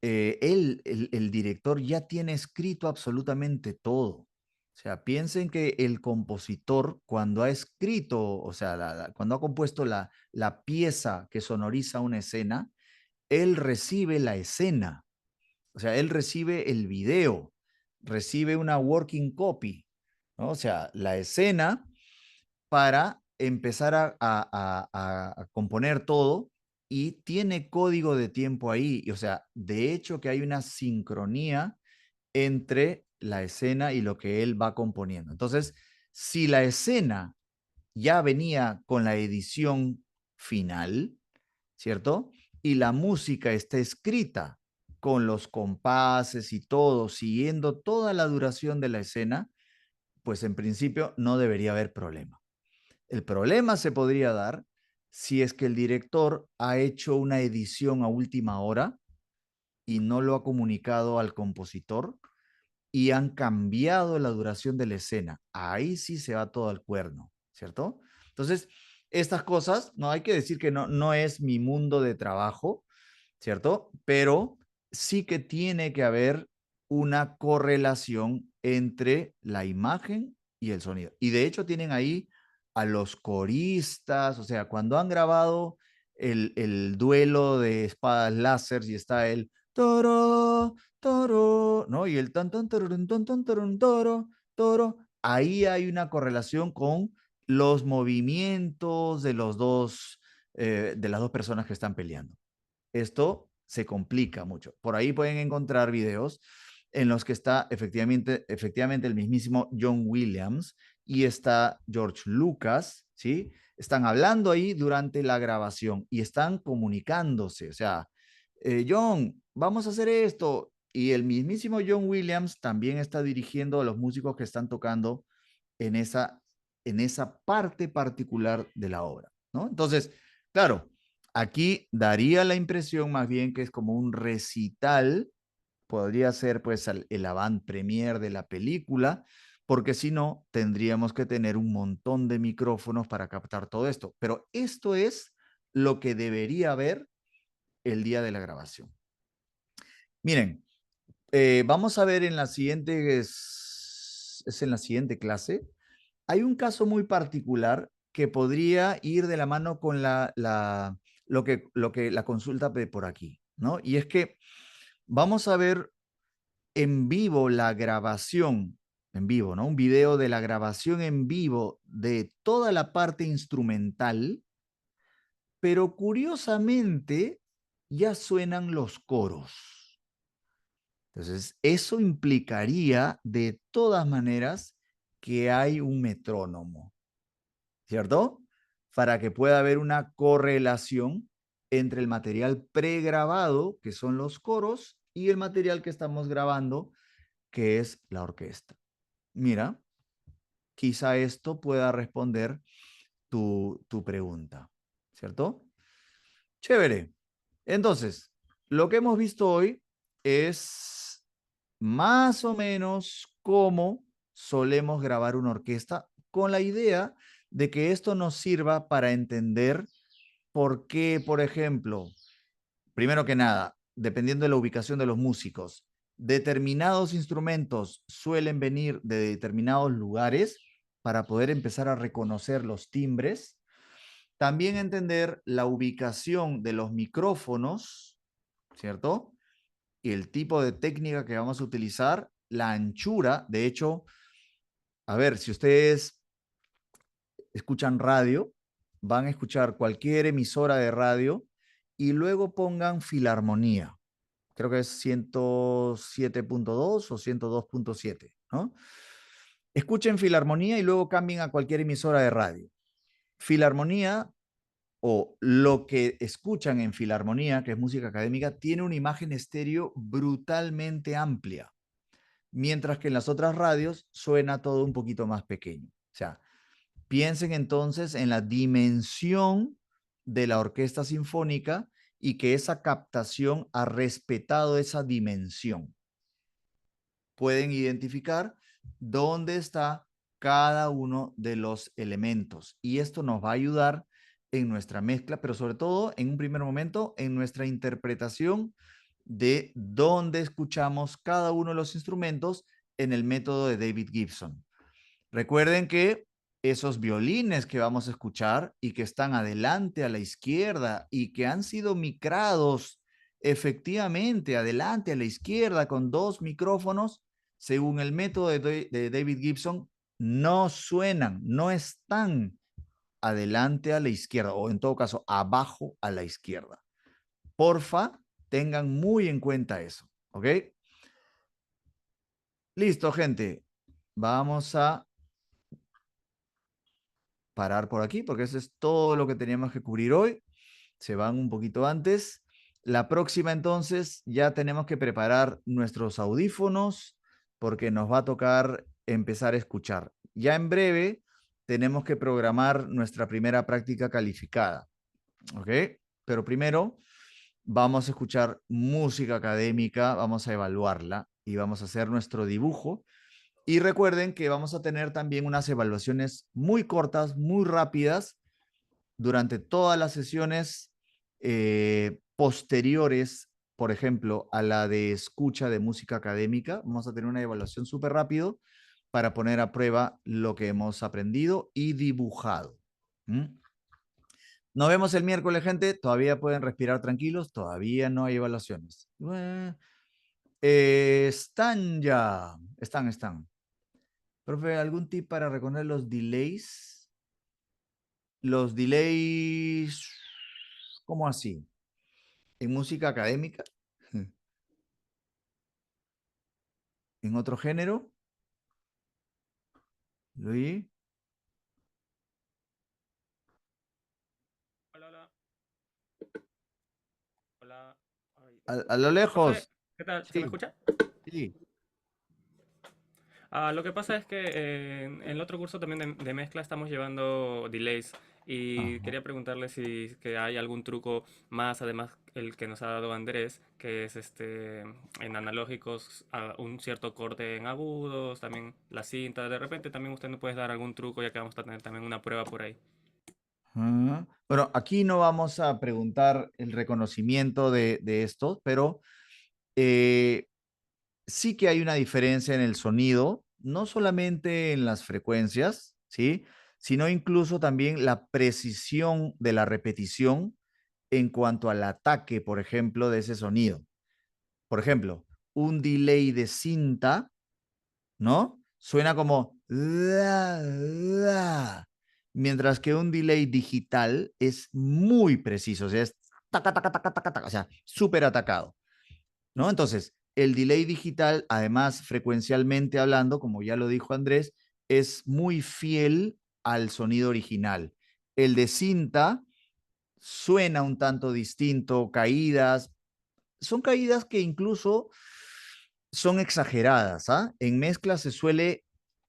el director ya tiene escrito absolutamente todo. O sea, piensen que el compositor, cuando ha escrito, o sea, cuando ha compuesto la pieza que sonoriza una escena, él recibe la escena. O sea, él recibe el video, recibe una working copy, ¿no? O sea, la escena para empezar a componer todo y tiene código de tiempo ahí. O sea, de hecho que hay una sincronía entre la escena y lo que él va componiendo. Entonces, si la escena ya venía con la edición final, ¿cierto? Y la música está escrita con los compases y todo, siguiendo toda la duración de la escena, pues en principio no debería haber problema. El problema se podría dar si es que el director ha hecho una edición a última hora y no lo ha comunicado al compositor y han cambiado la duración de la escena. Ahí sí se va todo al cuerno, ¿cierto? Entonces, estas cosas, no hay que decir que no es mi mundo de trabajo, ¿cierto? Pero sí que tiene que haber una correlación entre la imagen y el sonido. Y de hecho tienen ahí a los coristas, o sea, cuando han grabado el duelo de espadas láser y está el toro, toro, ¿no? Y el tan, tan, tarun, tan, tarun, toro, toro, ahí hay una correlación con los movimientos de las dos personas que están peleando. Esto se complica mucho. Por ahí pueden encontrar videos en los que está efectivamente el mismísimo John Williams y está George Lucas, ¿sí? Están hablando ahí durante la grabación y están comunicándose. O sea, John, vamos a hacer esto. Y el mismísimo John Williams también está dirigiendo a los músicos que están tocando en esa parte particular de la obra, ¿no? Entonces, claro, aquí daría la impresión más bien que es como un recital, podría ser pues el avant-premier de la película, porque si no, tendríamos que tener un montón de micrófonos para captar todo esto. Pero esto es lo que debería haber el día de la grabación. Miren, vamos a ver en la siguiente, es en la siguiente clase. Hay un caso muy particular que podría ir de la mano con la consulta de por aquí, ¿no? Y es que vamos a ver en vivo la grabación, en vivo, ¿no? Un video de la grabación en vivo de toda la parte instrumental, pero curiosamente ya suenan los coros. Entonces, eso implicaría de todas maneras que hay un metrónomo, ¿cierto? Para que pueda haber una correlación entre el material pregrabado, que son los coros, y el material que estamos grabando, que es la orquesta. Mira, quizá esto pueda responder tu pregunta, ¿cierto? Chévere. Entonces, lo que hemos visto hoy es más o menos cómo solemos grabar una orquesta con la idea de que esto nos sirva para entender por qué, por ejemplo, primero que nada, dependiendo de la ubicación de los músicos, determinados instrumentos suelen venir de determinados lugares para poder empezar a reconocer los timbres. También entender la ubicación de los micrófonos, ¿cierto? Y el tipo de técnica que vamos a utilizar, la anchura. De hecho, a ver, si ustedes escuchan radio, van a escuchar cualquier emisora de radio y luego pongan Filarmonía. Creo que es 107.2 o 102.7, ¿no? Escuchen Filarmonía y luego cambien a cualquier emisora de radio. Filarmonía o lo que escuchan en Filarmonía, que es música académica, tiene una imagen estéreo brutalmente amplia, mientras que en las otras radios suena todo un poquito más pequeño. O sea, piensen entonces en la dimensión de la orquesta sinfónica y que esa captación ha respetado esa dimensión. Pueden identificar dónde está cada uno de los elementos y esto nos va a ayudar en nuestra mezcla, pero sobre todo en un primer momento en nuestra interpretación de dónde escuchamos cada uno de los instrumentos en el método de David Gibson. Recuerden que esos violines que vamos a escuchar y que están adelante a la izquierda y que han sido micrados efectivamente adelante a la izquierda con 2 micrófonos, según el método de David Gibson, no suenan, no están adelante a la izquierda o en todo caso abajo a la izquierda. Porfa, tengan muy en cuenta eso, ¿ok? Listo, gente. Vamos a parar por aquí porque eso es todo lo que teníamos que cubrir hoy. Se van un poquito antes. La próxima entonces ya tenemos que preparar nuestros audífonos porque nos va a tocar empezar a escuchar. Ya en breve tenemos que programar nuestra primera práctica calificada, ¿ok? Pero primero vamos a escuchar música académica, vamos a evaluarla y vamos a hacer nuestro dibujo. Y recuerden que vamos a tener también unas evaluaciones muy cortas, muy rápidas, durante todas las sesiones posteriores, por ejemplo, a la de escucha de música académica. Vamos a tener una evaluación súper rápido para poner a prueba lo que hemos aprendido y dibujado. Nos vemos el miércoles, gente. Todavía pueden respirar tranquilos. Todavía no hay evaluaciones. Están ya. Están. Profe, ¿algún tip para reconocer los delays? Los delays, ¿cómo así? ¿En música académica? ¿En otro género? ¿Luis? Hola. Hola. A lo lejos. Profe, ¿qué tal? ¿Se me Sí. escucha? Sí. Lo que pasa es que en el otro curso también de mezcla estamos llevando delays y Ajá. quería preguntarle si que hay algún truco más, además el que nos ha dado Andrés, que es en analógicos un cierto corte en agudos, también la cinta. De repente también usted nos puede dar algún truco ya que vamos a tener también una prueba por ahí. Bueno, aquí no vamos a preguntar el reconocimiento de esto, pero sí que hay una diferencia en el sonido, no solamente en las frecuencias, ¿sí? Sino incluso también la precisión de la repetición en cuanto al ataque, por ejemplo, de ese sonido. Por ejemplo, un delay de cinta, ¿no? Suena como mientras que un delay digital es muy preciso, o sea, es taca, taca, taca, taca, taca, o sea, súper atacado, ¿no? Entonces, el delay digital, además, frecuencialmente hablando, como ya lo dijo Andrés, es muy fiel al sonido original. El de cinta suena un tanto distinto, caídas, son caídas que incluso son exageradas, ¿ah? En mezcla se suele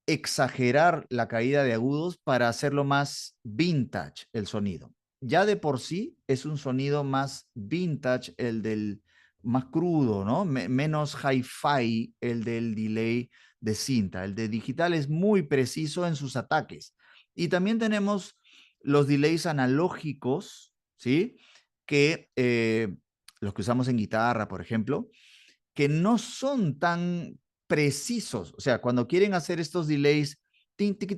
exagerar la caída de agudos para hacerlo más vintage el sonido. Ya de por sí es un sonido más vintage el del más crudo, ¿no? Menos hi-fi el del delay de cinta. El de digital es muy preciso en sus ataques. Y también tenemos los delays analógicos, ¿sí? Que los que usamos en guitarra, por ejemplo, que no son tan precisos. O sea, cuando quieren hacer estos delays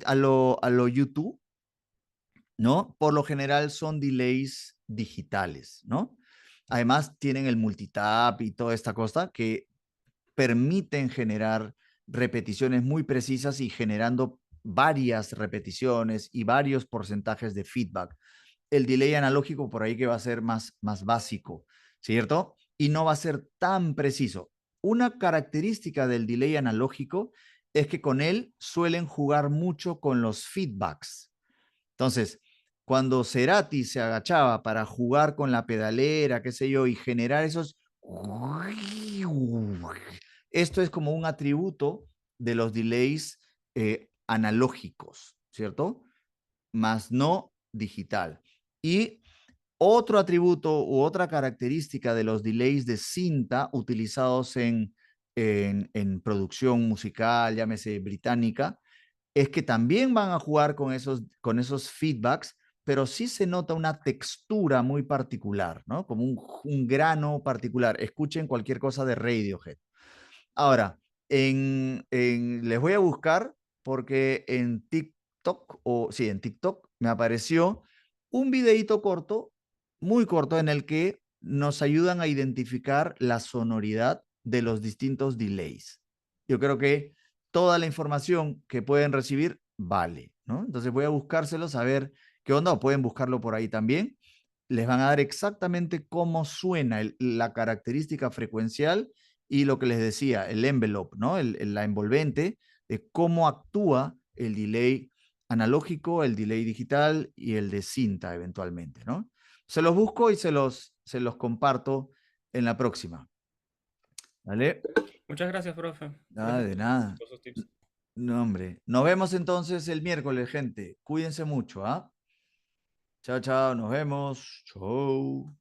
a lo YouTube, ¿no? Por lo general son delays digitales, ¿no? Además tienen el multitap y toda esta cosa que permiten generar repeticiones muy precisas y generando varias repeticiones y varios porcentajes de feedback. El delay analógico por ahí que va a ser más básico, ¿cierto? Y no va a ser tan preciso. Una característica del delay analógico es que con él suelen jugar mucho con los feedbacks. Entonces, cuando Cerati se agachaba para jugar con la pedalera, qué sé yo, y generar esos... Esto es como un atributo de los delays analógicos, ¿cierto? Más no digital. Y otro atributo u otra característica de los delays de cinta utilizados en producción musical, llámese británica, es que también van a jugar con esos feedbacks, pero sí se nota una textura muy particular, ¿no? Como un grano particular. Escuchen cualquier cosa de Radiohead. Ahora, les voy a buscar porque en TikTok, en TikTok me apareció un videíto corto, muy corto, en el que nos ayudan a identificar la sonoridad de los distintos delays. Yo creo que toda la información que pueden recibir vale, ¿no? Entonces voy a buscárselos a ver qué onda, o pueden buscarlo por ahí también. Les van a dar exactamente cómo suena la característica frecuencial y lo que les decía, el envelope, ¿no? La envolvente de cómo actúa el delay analógico, el delay digital y el de cinta eventualmente, ¿no? Se los busco y se los comparto en la próxima. ¿Vale? Muchas gracias, profe. Nada de nada. Por sus tips. No, hombre. Nos vemos entonces el miércoles, gente. Cuídense mucho, ¿ah? Chao, chao. Nos vemos. Chao.